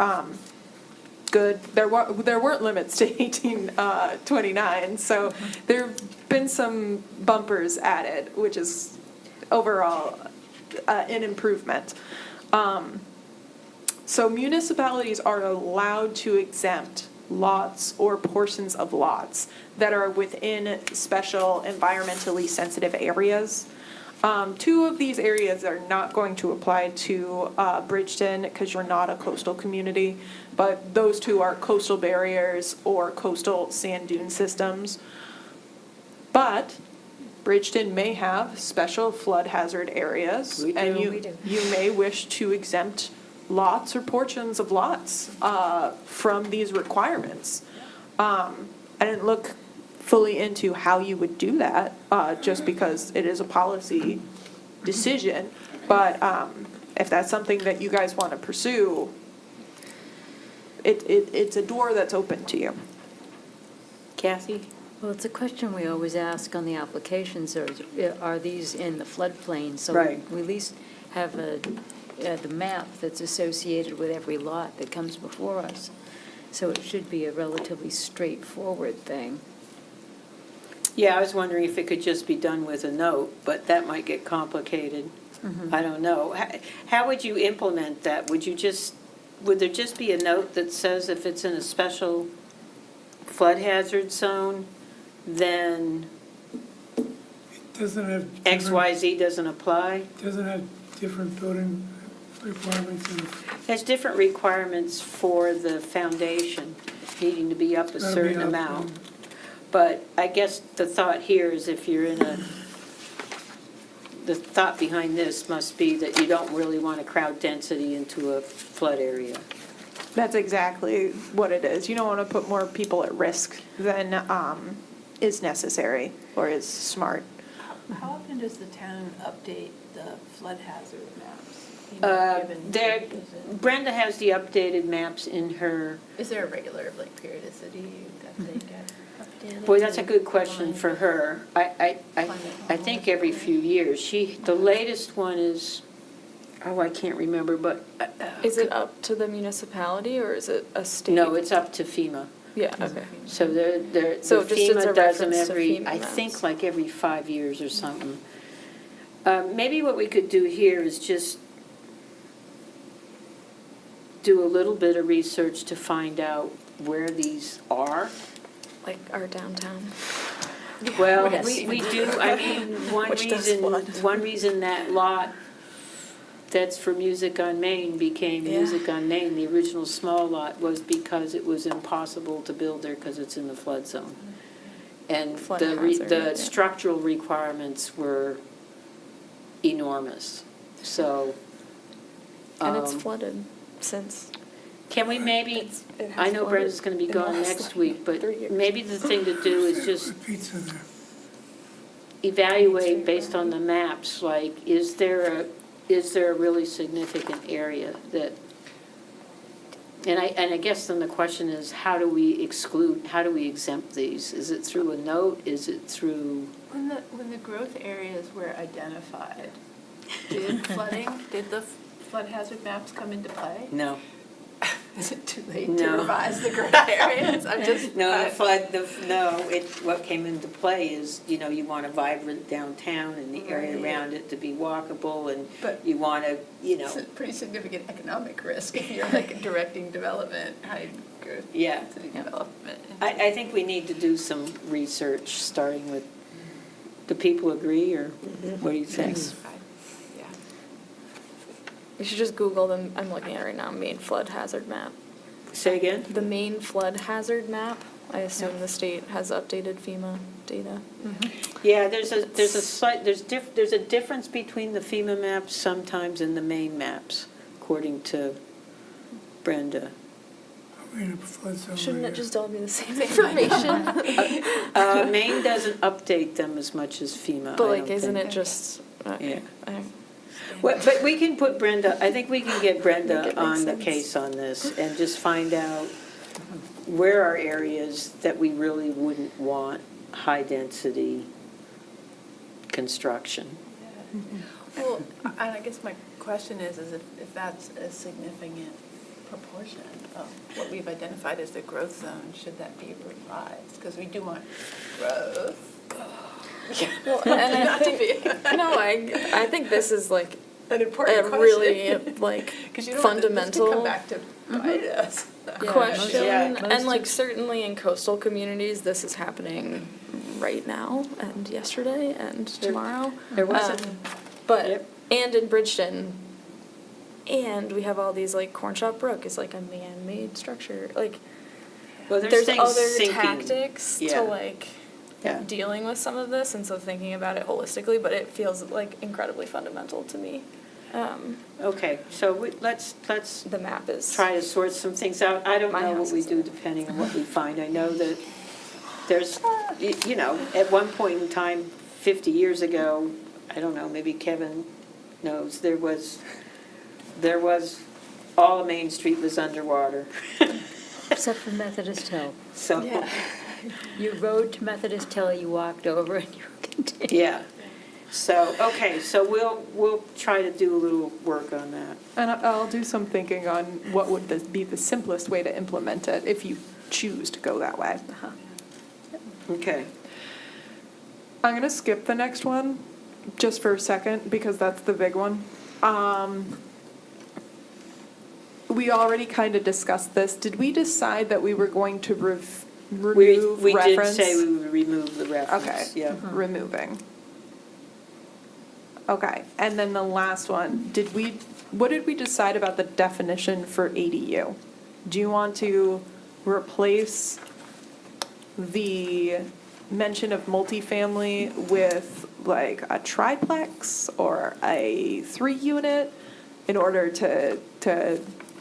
good. There weren't limits to 1829, so there have been some bumpers added, which is overall an improvement. So municipalities are allowed to exempt lots or portions of lots that are within special environmentally sensitive areas. Two of these areas are not going to apply to Bridgton because you're not a coastal community, but those two are coastal barriers or coastal sand dune systems. But Bridgton may have special flood hazard areas. We And do. you may wish to exempt lots or portions of lots from these requirements. I didn't look fully into how you would do that, just because it is a policy decision. But if that's something that you guys want to pursue, it's a door that's open to you. Kathy? Well, it's a question we always ask on the applications, are these in the floodplain? So Right. we at least have the map that's associated with every lot that comes before us. So it should be a relatively straightforward thing. Yeah, I was wondering if it could just be done with a note, but that might get complicated. I don't know. How would you implement that? Would there just be a note that says if it's in a special flood hazard zone, then Doesn't have X, different, Y, Z doesn't apply? doesn't have different building requirements and There's different requirements for the foundation needing to be up a gotta be certain up amount. and- But I guess the thought here is if you're the thought behind this must be that you don't really want to crowd density into a flood area. That's exactly what it is. You don't want to put more people at risk than is necessary or is smart. How often does the town update the flood hazard maps? Brenda has the updated maps in her, Is there a regular periodicity that they get updated? boy, that's a good question for her. I think every few years. The latest one is, I can't remember, but. Is it up to the municipality or is it a state? No, it's up to FEMA. Yeah, okay. So the So just it's a FEMA does them reference to every, FEMA I maps. think like every 5 years or something. Maybe what we could do here is just do a little bit of research to find out where these are. Like our downtown. Well, Yes. we do, I mean, Which does flood. one reason that lot that's for Music on Main became Yeah. Music on Main, the original small lot, was because it was impossible to build there because it's in the flood zone. And Flood the hazard, yeah. structural requirements were enormous, so. And it's um, flooded since. Can we maybe, It has I know flooded Brenda's gonna be in the gone last, next like, week, but 3 years. maybe the thing to do is just Pizza there. evaluate based on the maps, like, is there a really significant area that, and I guess then the question is, how do we exempt these? Is it through a note? Is it through, When the growth areas were identified, did the flood hazard maps come into play? no. Is it too late No. to revise the growth areas? I'm just. No, what came into play is, you want a vibrant downtown and the area Right. around it to be walkable, and But- you want to, It's a pretty significant economic risk if you're like directing development, high growth Yeah. density development. I think we need to do some research, starting with, do people agree, or what do you think? Yeah. You should just Google them. I'm looking at it right now, main flood hazard map. Say again? The main flood hazard map, I assume the state has updated FEMA data. Yeah, there's a difference between the FEMA maps sometimes and the main maps, according to Brenda. We're in a flood zone. Shouldn't right it here. just all be the same information? Maine doesn't update them as much as FEMA, But I like, don't isn't think. it just, okay. But we can put Brenda, I think we can get Make Brenda it make on the sense. case on this and just find out where are areas that we really wouldn't want high-density construction. Well, and I guess my question is if that's a significant proportion of what we've identified as the growth zone, should that be revised? Because we do want growth. Well, and I think, no, I think this is like An important a really like Because you don't want this to fundamental come back to bite us. question. Yeah. And like certainly in coastal communities, this is happening right now and yesterday and tomorrow. There was a, But, Yep. and in Bridgton, and we have all these, like, Corn Shop Brook is like a man-made structure, like, well, there's things other sinking. tactics Yeah. to, like, Yeah. dealing with some of this, and so thinking about it holistically, but it feels, like, incredibly fundamental to me. Okay, so let's The map is. try to sort some things out. I don't My know what house we is do depending on what we find. I know that there's, you know, at one point in time, 50 years ago, I don't know, maybe Kevin knows, there was, all of Main Street was underwater. Except for Methodist Hill. So, Yeah. You rode to Methodist Hill, you walked over, and you continued. yeah. So, okay, so we'll try to do a little work on that. And I'll do some thinking on what would be the simplest way to implement it if you choose to go that way. Okay. I'm going to skip the next one just for a second because that's the big one. We already kind of discussed this. Did we decide that we were going to remove We did reference? say we would remove the reference, Okay, yeah. removing. Okay, and then the last one, what did we decide about the definition for ADU? Do you want to replace the mention of multifamily with like a triplex or a 3-unit in order to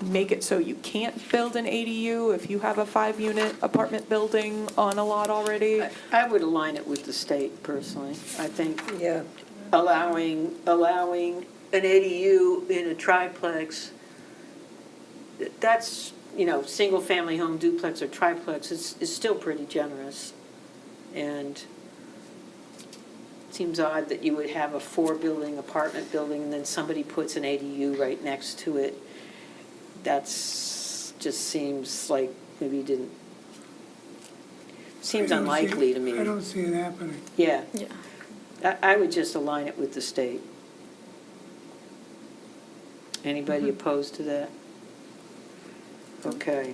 make it so you can't build an ADU if you have a 5-unit apartment building on a lot already? I would align it with the state personally. I think, yeah, allowing an ADU in a triplex, that's, you know, single-family home duplex or triplex is still pretty generous. And it seems odd that you would have a 4-building apartment building and then somebody puts an ADU right next to it. That's, just seems like maybe you didn't, seems I don't see- unlikely to me. I don't see it happening. Yeah. Yeah. I would just align it with the state. Anybody opposed to that? Okay.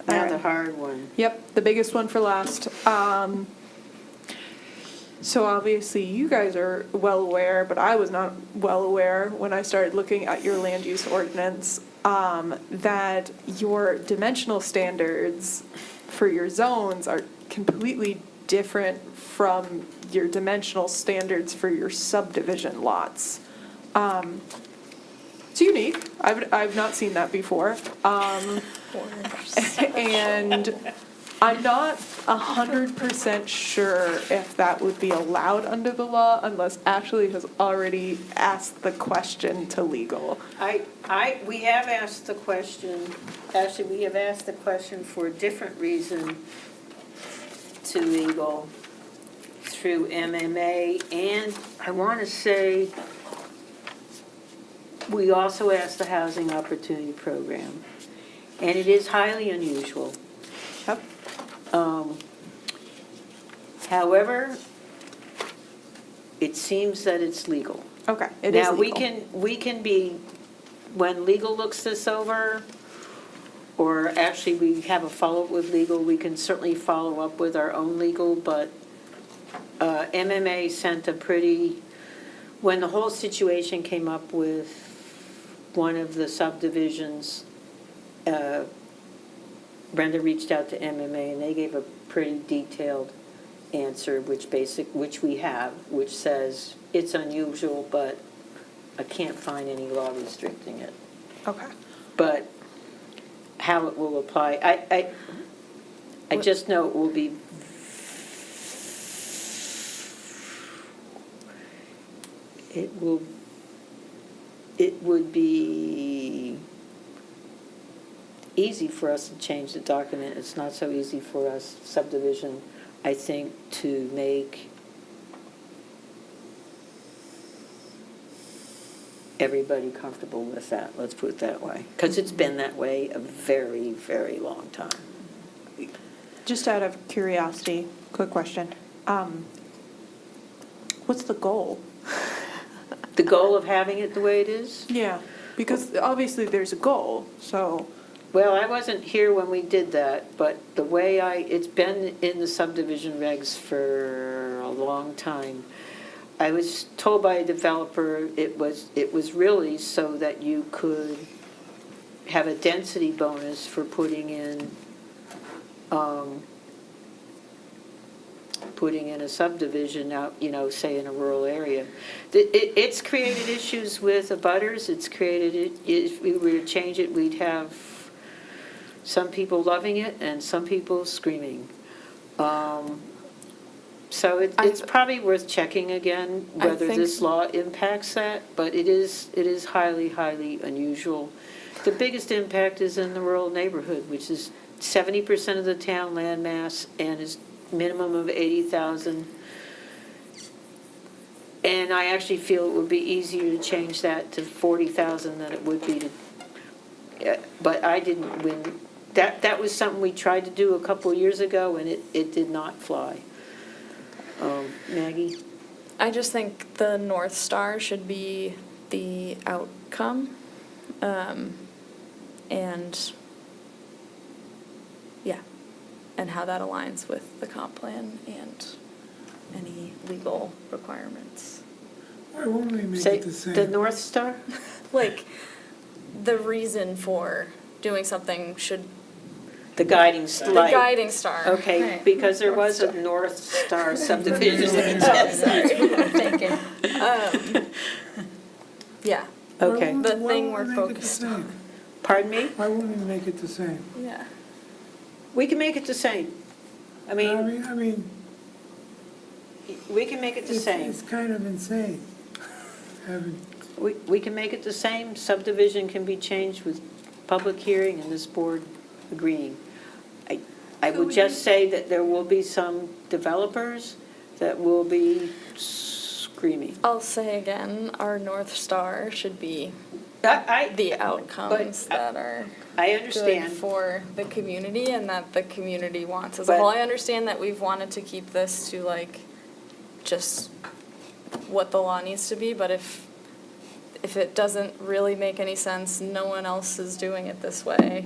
Now the Alright. hard one. Yep, the biggest one for last. So obviously you guys are well aware, but I was not well aware when I started looking at your land use ordinance, that your dimensional standards for your zones are completely different from your dimensional standards for your subdivision lots. It's unique. I've not seen that before. And I'm not 100% sure if that would be allowed under the law unless Ashley has already asked the question to legal. We have asked the question, actually, we have asked the question for a different reason to legal through MMA, and I want to say we also asked the Housing Opportunity Program, and it is highly unusual. Yep. However, it seems that it's legal. Okay, it is Now, legal. we can be, when legal looks this over, or actually we have a follow-up with legal, we can certainly follow up with our own legal, but MMA sent a pretty, when the whole situation came up with one of the subdivisions, Brenda reached out to MMA and they gave a pretty detailed answer, which we have, which says it's unusual, but I can't find any law restricting it. Okay. But how it will apply, I just know it will be, it would be easy for us to change the document. It's not so easy for us, subdivision, I think, to make everybody comfortable with that, let's put it that way. Because it's been that way a very, very long time. Just out of curiosity, quick question. What's the goal? The goal of having it the way it is? Yeah, because obviously there's a goal, so, Well, I wasn't here when we did that, but the way it's been in the subdivision regs for a long time. I was told by a developer, it was really so that you could have a density bonus for putting in a subdivision out, say in a rural area. It's created issues with abutters, if we were to change it, we'd have some people loving it and some people screaming. So it's probably worth checking again I whether think- this law impacts that, but it is highly, highly unusual. The biggest impact is in the rural neighborhood, which is 70% of the town land mass and is minimum of 80,000. And I actually feel it would be easier to change that to 40,000 than it would be to, but I didn't win. That was something we tried to do a couple of years ago and it did not fly. Maggie? I just think the North Star should be the outcome. And, yeah, and how that aligns with the comp plan and any legal requirements. Why won't we make Say, it the same? the North Star? Like, the reason for doing something should, The guiding the light. guiding star. Okay, Right. because there was a North Star subdivision. That's what I'm thinking. Yeah, Okay, the Why thing won't we're we make it the focused same? on. pardon me? Why won't we make it the same? Yeah. We can make it the same. I mean, I mean, we can make it the it's same. kind of insane. Having, We can make it the same. Subdivision can be changed with public hearing and this board agreeing. I would just say that there will be some developers that will be screaming. I'll say again, our North Star should be I the outcomes But, that are I good understand. for the community and that the community wants as a But- whole. I understand that we've wanted to keep this to like just what the law needs to be, but if it doesn't really make any sense, no one else is doing it this way,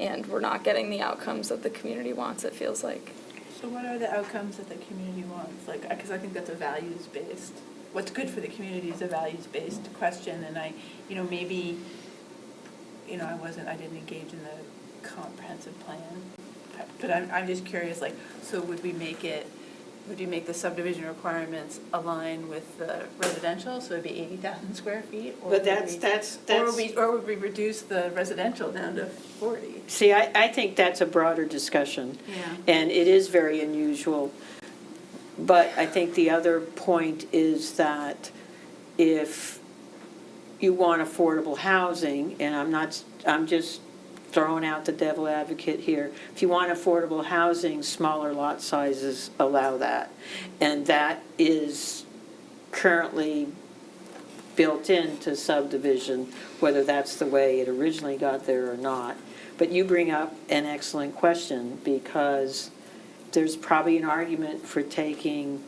and we're not getting the outcomes that the community wants, it feels like. So what are the outcomes that the community wants? Like, because I think that's a values-based, what's good for the community is a values-based question, and maybe, I didn't engage in the comprehensive plan, but I'm just curious, like, so would we make the subdivision requirements align with the residential, so it'd be 80,000 square feet? Or But would that's. Or would we reduce the residential down to 40? See, I think that's a broader discussion. Yeah. And it is very unusual. But I think the other point is that if you want affordable housing, and I'm just throwing out the devil advocate here, if you want affordable housing, smaller lot sizes allow that. And that is currently built into subdivision, whether that's the way it originally got there or not. But you bring up an excellent question, because there's probably an argument for taking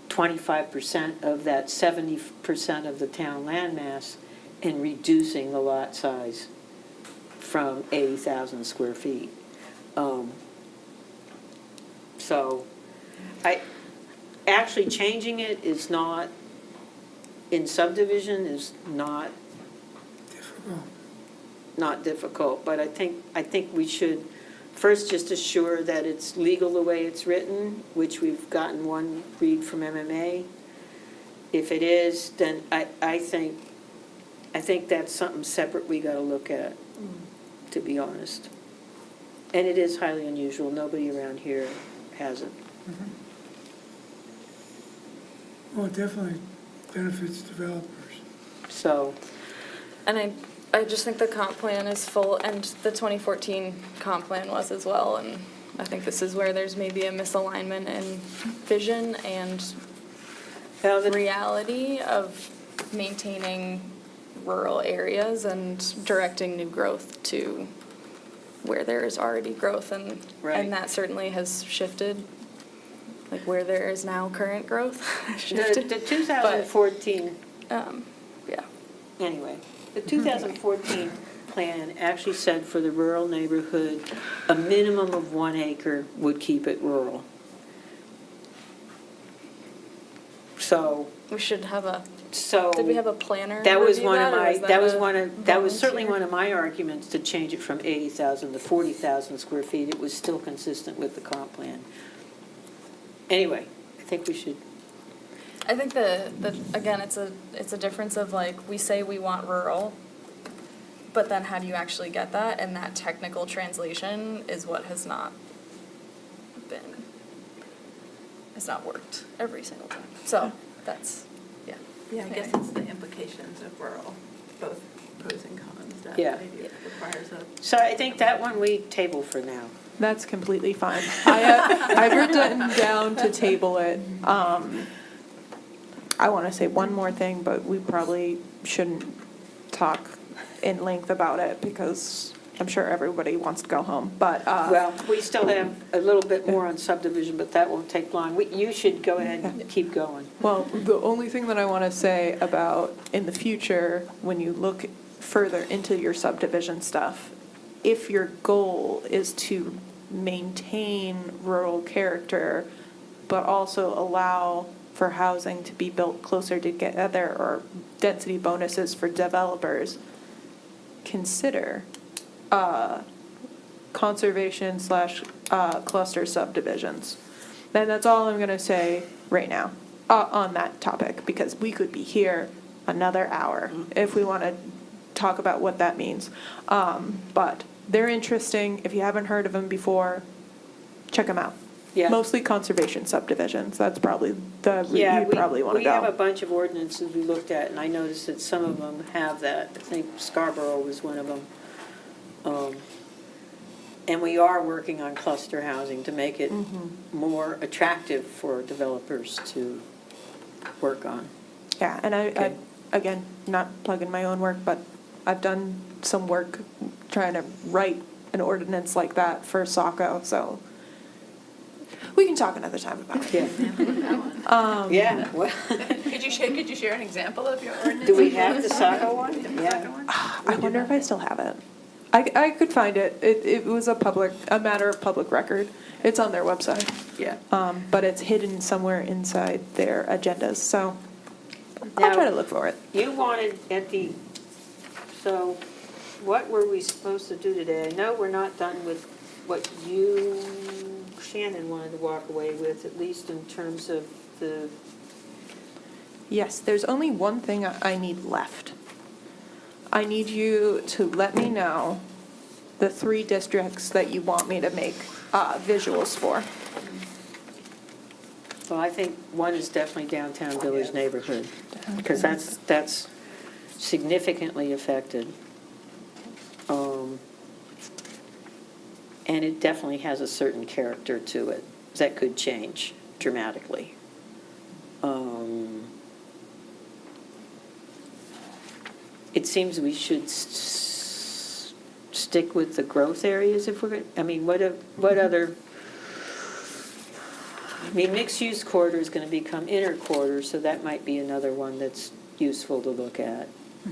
25% of that 70% of the town landmass and reducing the lot size from 80,000 square feet. So, actually changing it is not, in subdivision is not difficult, but I think we should first just assure that it's legal the way it's written, which we've gotten one read from MMA. If it is, then I think that's something separate we gotta look at, to be honest. And it is highly unusual, nobody around here has it. well, it definitely benefits developers. So, And I just think the comp plan is full, and the 2014 comp plan was as well, and I think this is where there's maybe a misalignment in vision and well, reality of maintaining rural areas and directing new growth to where there is already growth, and Right. that certainly has shifted, like where there is now current growth has the shifted. 2014 Yeah. Anyway, the 2014 plan actually said for the rural neighborhood, a minimum of 1 acre would keep it rural. So, We should have a, so. did we have a planner That was review one of that, or my, is that was a one of, that was certainly volunteer? one of my arguments to change it from 80,000 to 40,000 square feet. It was still consistent with the comp plan. Anyway, I think we should, I think again, it's a difference of like, we say we want rural, but then how do you actually get that? And that technical translation is what has not worked every single time. So that's, yeah. Yeah, I guess it's the implications of rural, both pros and cons, that Yeah. maybe it requires a. so I think that one we table for now. That's completely fine. I've written down to table it. I want to say one more thing, but we probably shouldn't talk in length about it because I'm sure everybody wants to go home, but. Well, we still have a little bit more on subdivision, but that won't take long. You should go ahead and keep going. Well, the only thing that I want to say about in the future, when you look further into your subdivision stuff, if your goal is to maintain rural character, but also allow for housing to be built closer together or density bonuses for developers, consider conservation / cluster subdivisions. And that's all I'm gonna say right now on that topic, because we could be here another hour if we wanna talk about what that means. But they're interesting. If you haven't heard of them before, check them out. Yeah. Mostly conservation subdivisions. That's probably the route Yeah, you probably wanna we have a go. bunch of ordinances we looked at, and I noticed that some of them have that. I think Scarborough was one of them. And we are working on cluster housing to make it more attractive for developers to work on. Yeah, and I, Okay. again, not plugging my own work, but I've done some work trying to write an ordinance like that for Saco, so we can talk another time about it. Yeah, yeah, well, Could you share an example of your ordinance? do we have the Saco one? Yeah. I wonder if I still have it. I could find it. It was a matter of public record. It's on their website. Yeah. But it's hidden somewhere inside their agendas, so I'll Now- try to look for it. You wanted so what were we supposed to do today? I know we're not done with what you, Shannon, wanted to walk away with, at least in terms of the, Yes, there's only one thing I need left. I need you to let me know the 3 districts that you want me to make visuals for. well, I think one is definitely downtown village neighborhood, because that's significantly affected. And it definitely has a certain character to it that could change dramatically. It seems we should stick with the growth areas if we're going, I mean, what other, I mean, mixed-use corridor is going to become inner corridor, so that might be another one that's useful to look at. Yeah,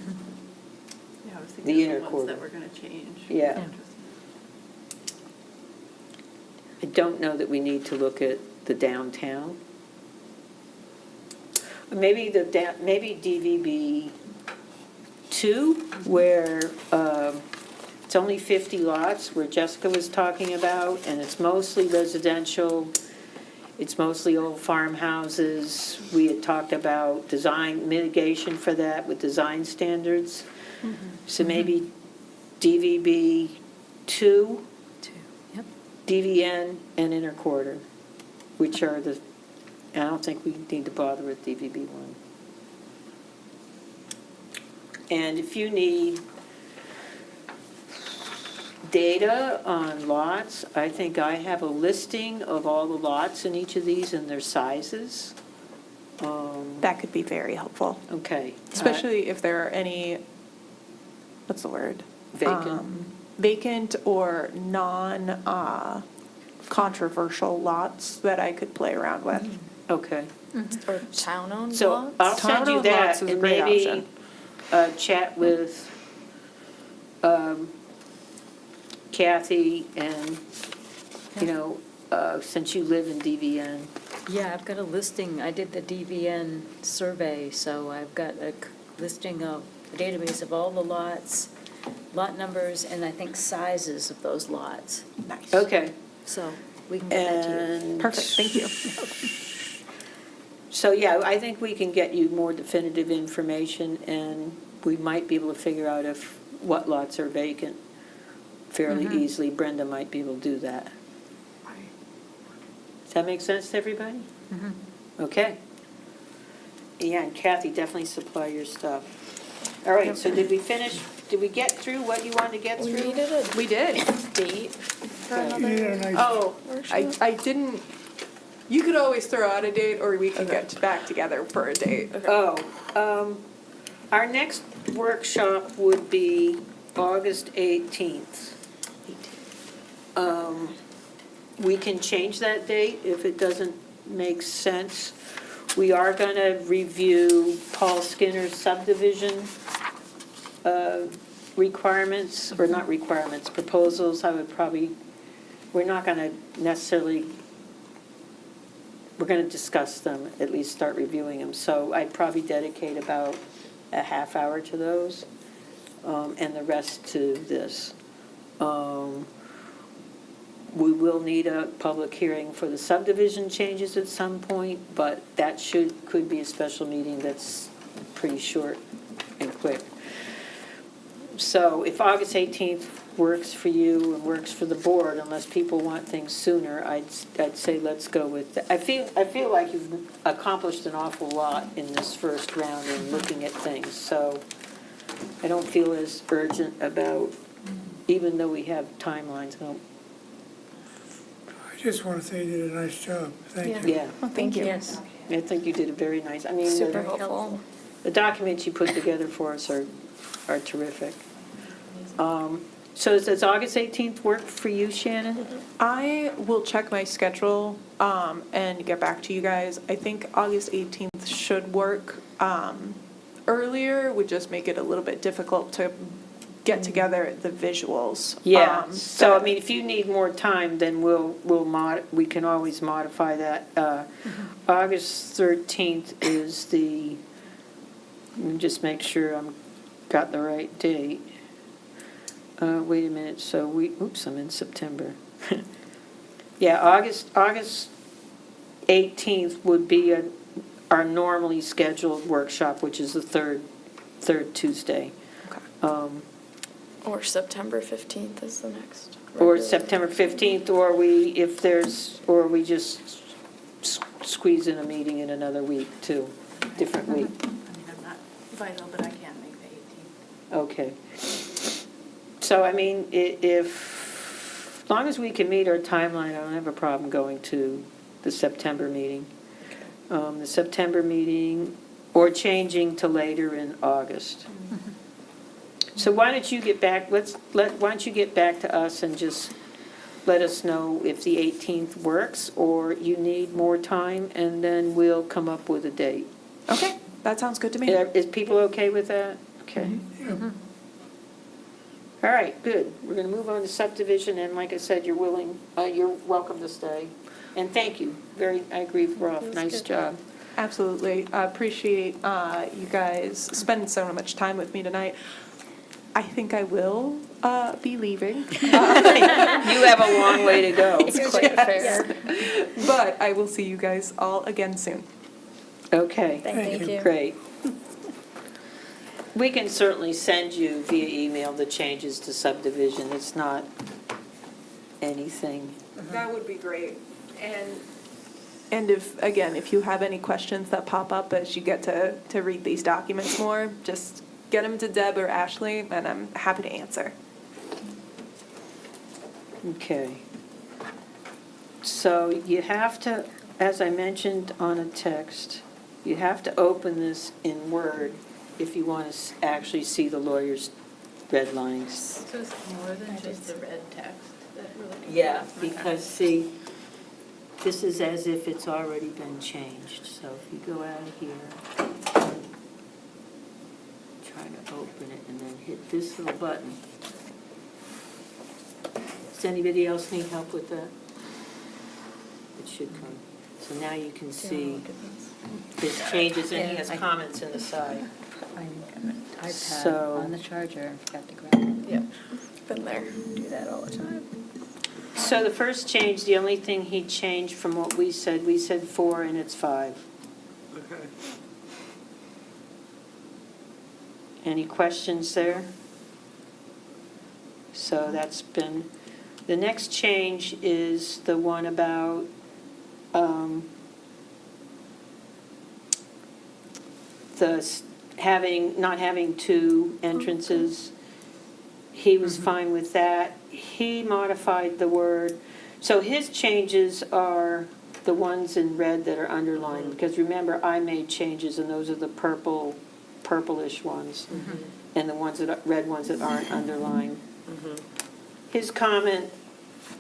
I was The thinking inner of the ones quarter. that we're gonna change. Yeah. Yeah. I don't know that we need to look at the downtown. Maybe maybe DVB 2, where it's only 50 lots, where Jessica was talking about, and it's mostly residential, it's mostly old farmhouses. We had talked about design mitigation for that with design standards. So maybe DVB 2, Yep. DVN, and inner quarter, which are the, I don't think we need to bother with DVB 1. And if you need data on lots, I think I have a listing of all the lots in each of these and their sizes. That could be very helpful, Okay. especially if there are any, what's the word? Vacant. Vacant or non-controversial lots that I could play around with. Okay. Or town-owned So lots? I'll send you Town-owned that lots is a and great maybe option. chat with Kathy and, you know, since you live in DVN. Yeah, I've got a listing, I did the DVN survey, so I've got a listing of, a database of all the lots, lot numbers, and I think sizes of those lots. Nice. Okay. So we can get that to you. And. Perfect, thank you. So, yeah, I think we can get you more definitive information, and we might be able to figure out what lots are vacant fairly easily. Brenda might be able to do that. Does that make sense to everybody? Okay. Yeah, and Kathy, definitely supply your stuff. All right, so did we get through what you wanted to get We through? needed a We did. date for Okay. You need a another nice, Oh, workshop. I didn't, you could always throw out a date, or we can get back together for a date. our next workshop would be August 18th. We can change that date if it doesn't make sense. We are going to review Paul Skinner's subdivision requirements, or not requirements, proposals. We're not going to necessarily, we're going to discuss them, at least start reviewing them. So I'd probably dedicate about a half hour to those, and the rest to this. We will need a public hearing for the subdivision changes at some point, but that could be a special meeting that's pretty short and quick. So if August 18th works for you and works for the board, unless people want things sooner, I'd say let's go with that. I feel like you've accomplished an awful lot in this first round in looking at things, so I don't feel as urgent about, even though we have timelines, I just want to say you did a nice job. Thank you. yeah, Thank you. Yes. I think you did a very nice, I mean, Super the- helpful. the documents you put together for us are terrific. So does August 18th work for you, Shannon? I will check my schedule and get back to you guys. I think August 18th should work. Earlier would just make it a little bit difficult to get together the visuals. Yeah, so I but- mean, if you need more time, then we can always modify that. August 13th is let me just make sure I'm got the right date. Wait a minute, so I'm in September. Yeah, August 18th would be our normally scheduled workshop, which is the third Tuesday. Okay. Or September 15th is the next. Or regular. September 15th, or we just squeeze in a meeting in another week, too, different week. I mean, I'm not vital, but I can't make the 18th. Okay. So, I mean, as long as we can meet our timeline, I don't have a problem going to the September meeting. The September meeting, or changing to later in August. So why don't you get back, why don't you get back to us and just let us know if the 18th works, or you need more time, and then we'll come up with a date. Okay, that sounds good to me. Is people okay with that? Okay. All right, good. We're going to move on to subdivision, and like I said, you're welcome to stay. And thank you. I agree, Rob. Nice job. Absolutely. I appreciate you guys spending so much time with me tonight. I think I will be leaving, You have a long way to go. It's quite fair. but I will see you guys all again soon. Okay. Thank you. Great. We can certainly send you via email the changes to subdivision. It's not anything. That would be great. And if you have any questions that pop up as you get to read these documents more, just get them to Deb or Ashley, and I'm happy to answer. Okay. So you have to, as I mentioned on a text, you have to open this in Word if you want to actually see the lawyer's red lines. So it's more than just the red text that we're looking at? Yeah, because see, This is as if it's already been changed, so if you go out of here, try to open it and then hit this little button. Does anybody else need help with that? It should come. So now you can see his changes and he has comments in the side. I got an iPad So- on the charger, forgot to grab it. Yep, been there. Do that all the time. So the first change, the only thing he changed from what we said 4 and it's 5. Okay. Any questions there? So that's been, the next change is the one about not having 2 entrances. He was fine with that. He modified the word, so his changes are the ones in red that are underlined, because remember, I made changes, and those are the purplish ones, and the red ones that aren't underlined. His comment,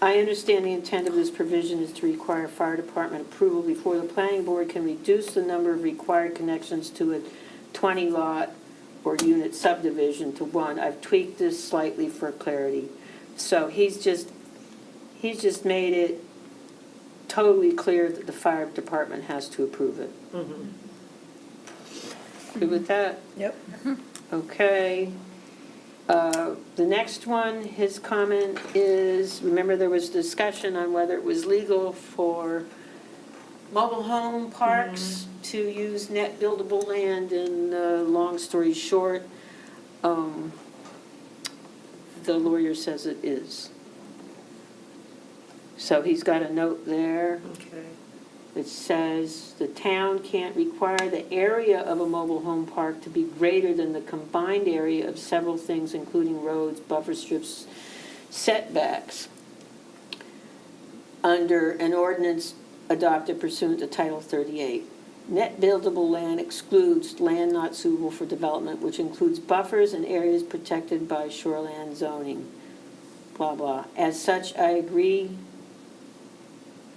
I understand the intent of this provision is to require fire department approval before the planning board can reduce the number of required connections to a 20-lot or unit subdivision to 1. I've tweaked this slightly for clarity. So he's just made it totally clear that the fire department has to approve it. Good with that? Yep. Okay. The next one, his comment is, remember there was discussion on whether it was legal for mobile home parks to use net buildable land, and long story short, the lawyer says it is. So he's got a note there. Okay. It says, the town can't require the area of a mobile home park to be greater than the combined area of several things, including roads, buffer strips, setbacks, under an ordinance adopted pursuant to Title 38. Net buildable land excludes land not suitable for development, which includes buffers and areas protected by shoreland zoning, blah, blah. As such, I agree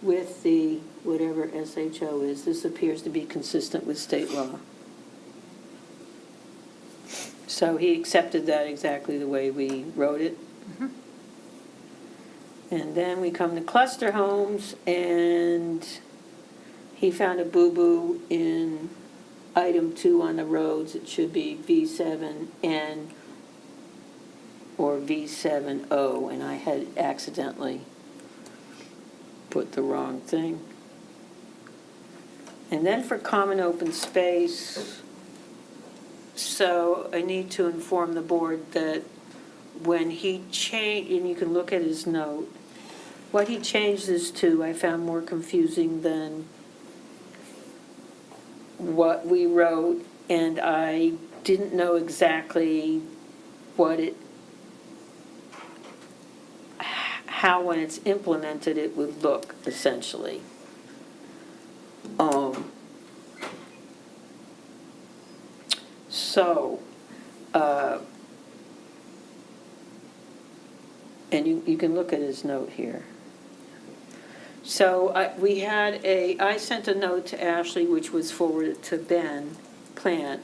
with the whatever SHO is. This appears to be consistent with state law. So he accepted that exactly the way we wrote it. And then we come to cluster homes, and he found a boo-boo in item 2 on the roads. It should be V7N or V7O, and I had accidentally put the wrong thing. And then for common open space, so I need to inform the board that when he changed, and you can look at his note, what he changed this to I found more confusing than what we wrote, and I didn't know exactly how when it's implemented it would look, essentially. And you can look at his note here. So I sent a note to Ashley, which was forwarded to Ben Plant,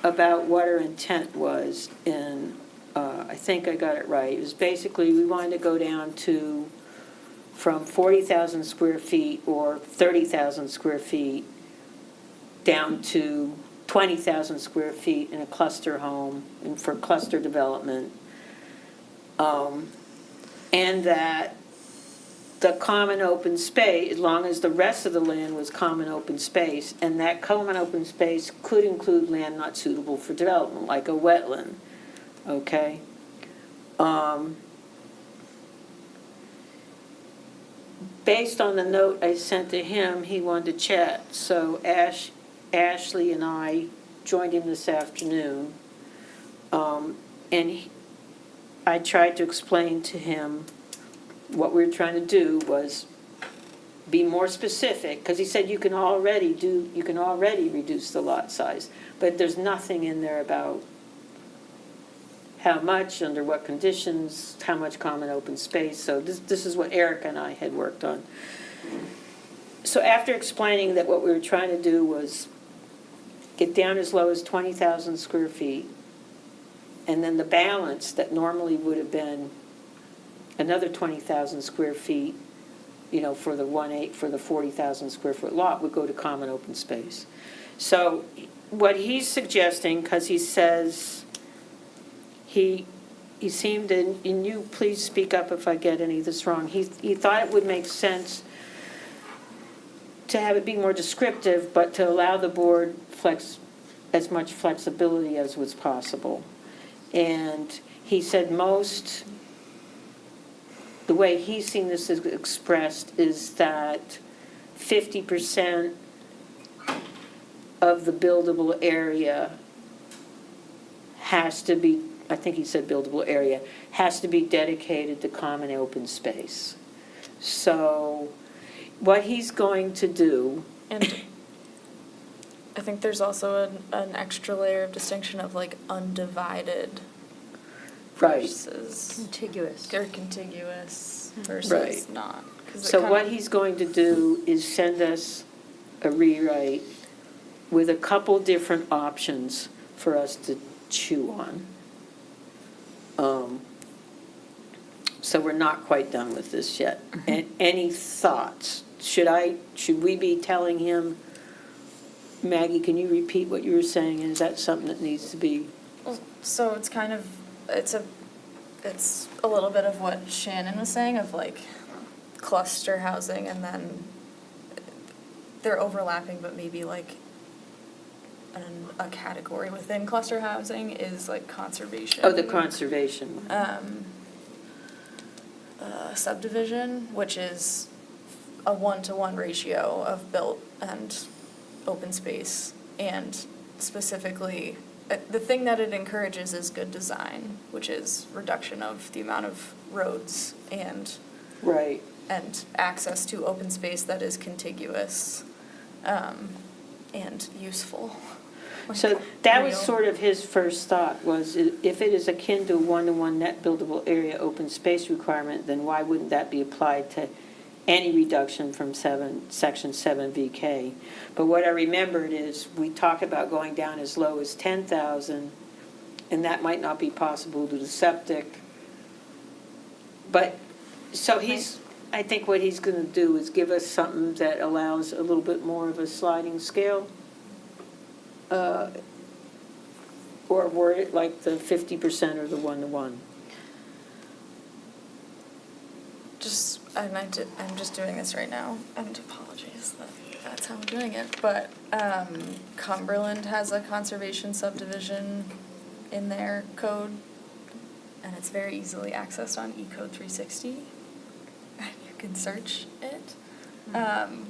about what our intent was, and I think I got it right. It was basically, we wanted to go down to, from 40,000 square feet or 30,000 square feet down to 20,000 square feet in a cluster home and for cluster development. And that the common open space, as long as the rest of the land was common open space, and that common open space could include land not suitable for development, like a wetland, okay? Based on the note I sent to him, he wanted to chat, so Ashley and I joined him this afternoon, and I tried to explain to him what we were trying to do was be more specific, because he said you can already reduce the lot size, but there's nothing in there about how much, under what conditions, how much common open space. So this is what Eric and I had worked on. So after explaining that what we were trying to do was get down as low as 20,000 square feet, and then the balance that normally would have been another 20,000 square feet, for the 40,000 square foot lot would go to common open space. So what he's suggesting, because he says, he seemed, and you please speak up if I get any of this wrong, he thought it would make sense to have it be more descriptive, but to allow the board as much flexibility as was possible. And he said the way he's seen this expressed is that 50% of the buildable area has to be, I think he said buildable area, has to be dedicated to common open space. So what he's going to do, And I think there's also an extra layer of distinction of like undivided right, versus Contiguous. or contiguous versus Right. not. 'Cause it so kinda- what he's going to do is send us a rewrite with a couple different options for us to chew on. So we're not quite done with this yet. Any thoughts? Should we be telling him, Maggie, can you repeat what you were saying? Is that something that needs to be? So it's kind of, it's a little bit of what Shannon was saying of like cluster housing, and then they're overlapping, but maybe like a category within cluster housing is like conservation. Oh, the conservation. Subdivision, which is a 1-to-1 ratio of built and open space, and specifically, the thing that it encourages is good design, which is reduction of the amount of roads and Right. access to open space that is contiguous, and useful. So that was real. sort of his first thought, was if it is akin to a 1-to-1 net buildable area open space requirement, then why wouldn't that be applied to any reduction from section 7 VK? But what I remembered is we talk about going down as low as 10,000, and that might not be possible due to septic. But, so I think what he's going to do is give us something that allows a little bit more of a sliding scale. Or word it like the 50% or the 1-to-1. I'm just doing this right now, and apologies that that's how I'm doing it, but Cumberland has a conservation subdivision in their code, and it's very easily accessed on eCode 360, and you can search it, and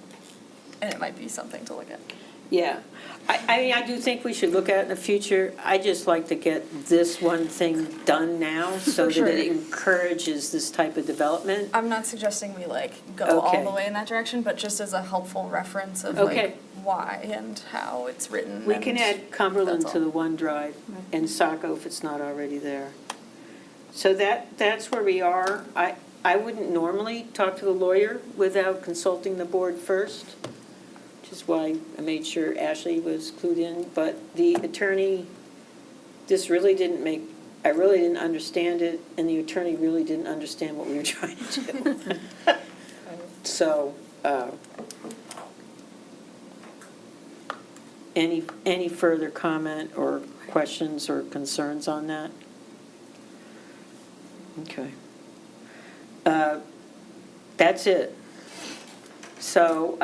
it might be something to look at. Yeah. I mean, I do think we should look at it in the future. I just like to get this one thing done now so that sure. it encourages this type of development. I'm not suggesting we like go all Okay. the way in that direction, but just as a helpful reference of Okay. like why and how it's written. We can and add Cumberland that's to all. the OneDrive and Saco if it's not already there. So that's where we are. I wouldn't normally talk to the lawyer without consulting the board first, which is why I made sure Ashley was clued in. But the attorney, I really didn't understand it, and the attorney really didn't understand what we were trying to do. So, any further comment or questions or concerns on that? Okay. That's it. So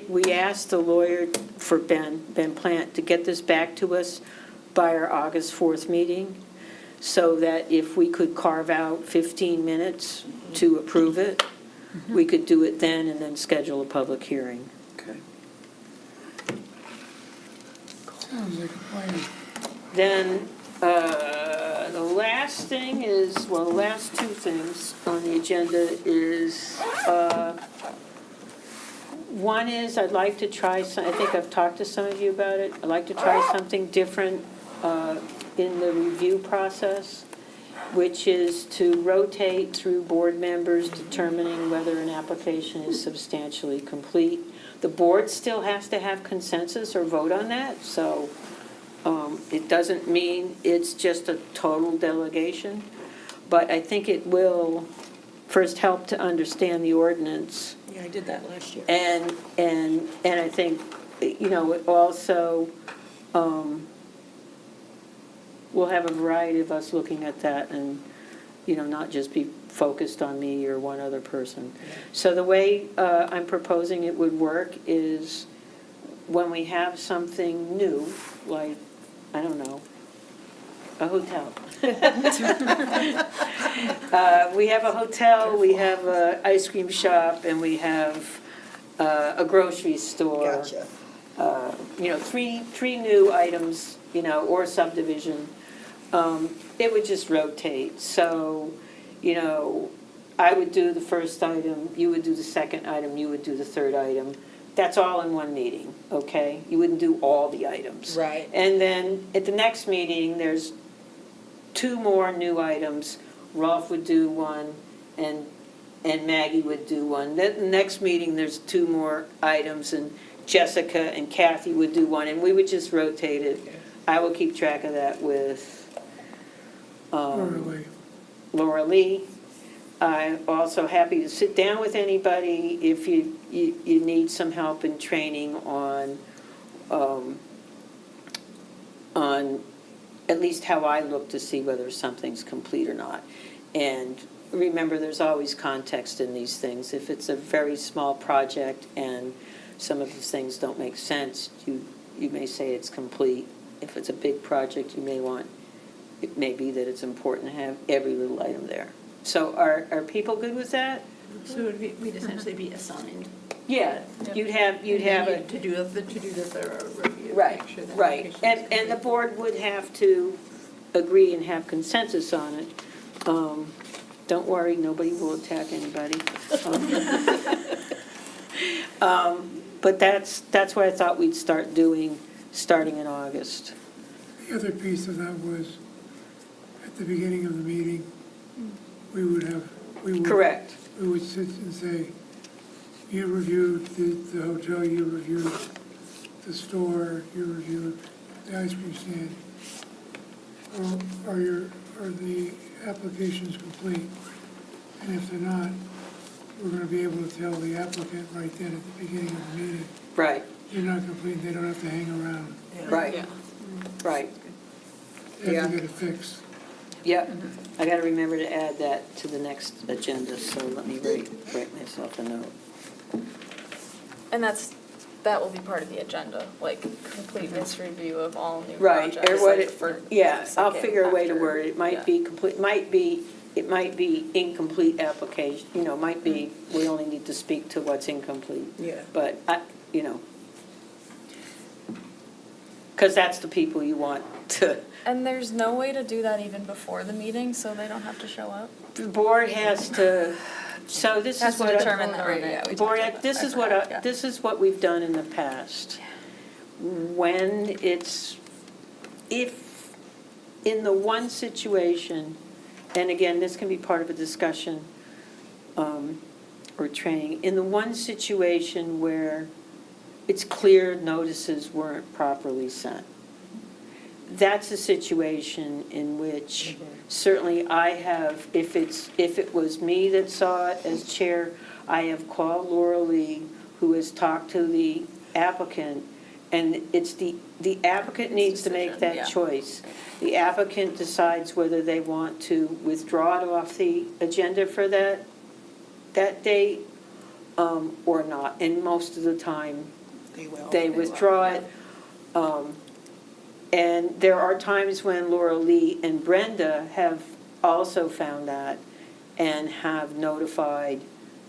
we asked the lawyer for Ben Plant to get this back to us by our August 4th meeting, so that if we could carve out 15 minutes to approve it, we could do it then and then schedule a public hearing. Okay. Sounds like a plan. Then, the last thing is, the last two things on the agenda is, one is I'd like to try I think I've talked to some of you about it. I'd like to try something different in the review process. which is to rotate through board members determining whether an application is substantially complete. The board still has to have consensus or vote on that, so it doesn't mean it's just a total delegation, but I think it will first help to understand the ordinance. Yeah, I did that last year. And I think, you know, it also, we'll have a variety of us looking at that and, you know, not just be focused on me or one other person. So the way I'm proposing it would work is when we have something new, like, I don't know, a hotel. We have a hotel, we have an ice cream shop, and we have a grocery store. Gotcha. You know, three new items, you know, or subdivision. It would just rotate. So, you know, I would do the first item, you would do the second item, you would do the third item. That's all in one meeting, okay? You wouldn't do all the items. Right. And then at the next meeting, there's 2 more new items. Rolf would do one, and Maggie would do one. Then the next meeting, there's 2 more items, and Jessica and Kathy would do one, and we would just rotate it. I will keep track of that with Laura Lee. I'm also happy to sit down with anybody if you need some help in training on at least how I look to see whether something's complete or not. And remember, there's always context in these things. If it's a very small project and some of the things don't make sense, you may say it's complete. If it's a big project, it may be that it's important to have every little item there. So are people good with that? So we'd essentially be assigned. Yeah, you'd have a. To do the thorough review. Right, make sure that right. application is And the complete. board would have to agree and have consensus on it. Don't worry, nobody will attack anybody. But that's what I thought we'd start doing, starting in August. The other piece of that was, at the beginning of the meeting, we would Correct. We would sit and say, you reviewed the hotel, you reviewed the store, you reviewed the ice cream stand. Are the applications complete? And if they're not, we're going to be able to tell the applicant right then at the beginning of the meeting, Right, they're not complete, they don't have to hang around. right, Yeah. right. They have Yeah. to get it fixed. Yep, I got to remember to add that to the next agenda, so let me write myself a note. And that will be part of the agenda, like completeness review of all new Right, projects. or what like, it, for yeah, the I'll second figure a way to after- word it. It might yeah. be complete, it might be incomplete application, you know, might be, we only need to speak to what's incomplete. Yeah. But, you know, because that's the people you want to, And there's no way to do that even before the meeting, so they don't have to show up? the board has to, so this Has is to what. determine that, right, yeah, we Board, talked about this that. is I what, forgot, yeah. this is what we've done in the past. When it's, if in the one situation, and again, this can be part of a discussion or training, in the one situation where it's clear notices weren't properly sent, that's a situation in which certainly I have, if it was me that saw it as chair, I have called Laura Lee, who has talked to the applicant, and it's the applicant needs to make Decision, yeah. that choice. The applicant decides whether they want to withdraw it off the agenda for that date or not. And most of the time, They will. they withdraw it. And there are times when Laura Lee and Brenda have also found that and have notified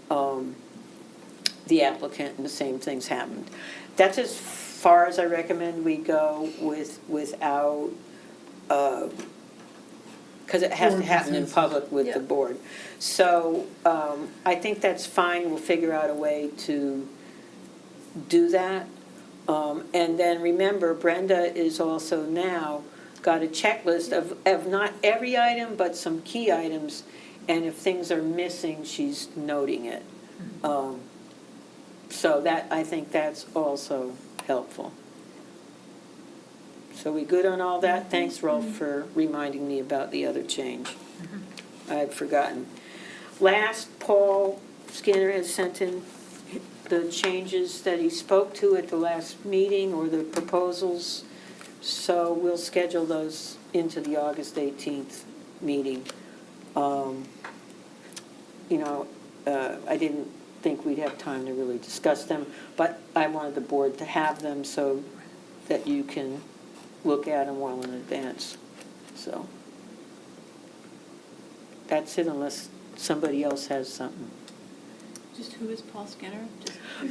the applicant, and the same things happened. That's as far as I recommend we go without, because it has to happen in public with the Yeah. board. So I think that's fine, we'll figure out a way to do that. And then remember, Brenda is also now got a checklist of not every item, but some key items, and if things are missing, she's noting it. So that, I think that's also helpful. So we good on all that? Thanks, Rolf, for reminding me about the other change. I'd forgotten. Last, Paul Skinner has sent in the changes that he spoke to at the last meeting, or the proposals, so we'll schedule those into the August 18th meeting. I didn't think we'd have time to really discuss them, but I wanted the board to have them so that you can look at them well in advance. So that's it, unless somebody else has something. Just who is Paul Skinner?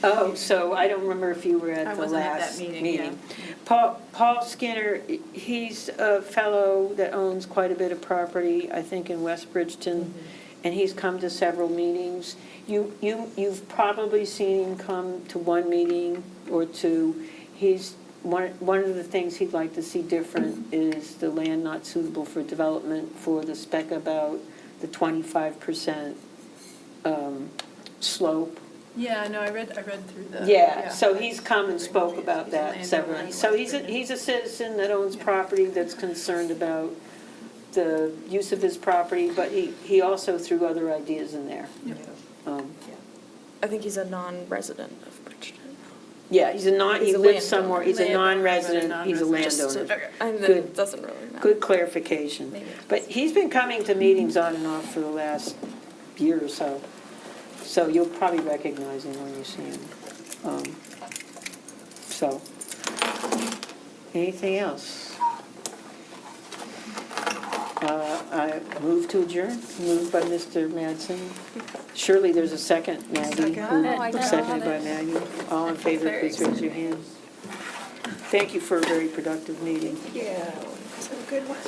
Oh, so I don't remember if you were at I the wasn't at that last meeting, meeting. Paul Skinner, he's a fellow that owns quite a bit of property, I think in West Bridgton, and he's come to several meetings. You've probably seen him come to one meeting or two. He's, one of the things he'd like to see different is the land not suitable for development for the spec about the 25% slope. Yeah, no, I read through the. Yeah, so he's come and spoke about He's a that landowner several, in so West Virginia. he's a citizen that owns property that's concerned about the use of his property, but he also threw other ideas in there. Um, I think he's a non-resident of Bridgton. Yeah, he He's a lives landowner. somewhere, he's a Landowner, non-resident, but a he's a non-resident. landowner. And then Good. it doesn't really matter. Good clarification. Maybe. But he's been coming to meetings on and off for the last year or so, so you'll probably recognize him when you see him. So, anything else? I move to adjourn, moved by Mr. Madsen. Surely there's a second, Maggie. Second. Who- Oh, I got Seconded by it. Maggie. All in favor, Very please raise your hand. Thank you for a very productive meeting. Yeah, some good ones.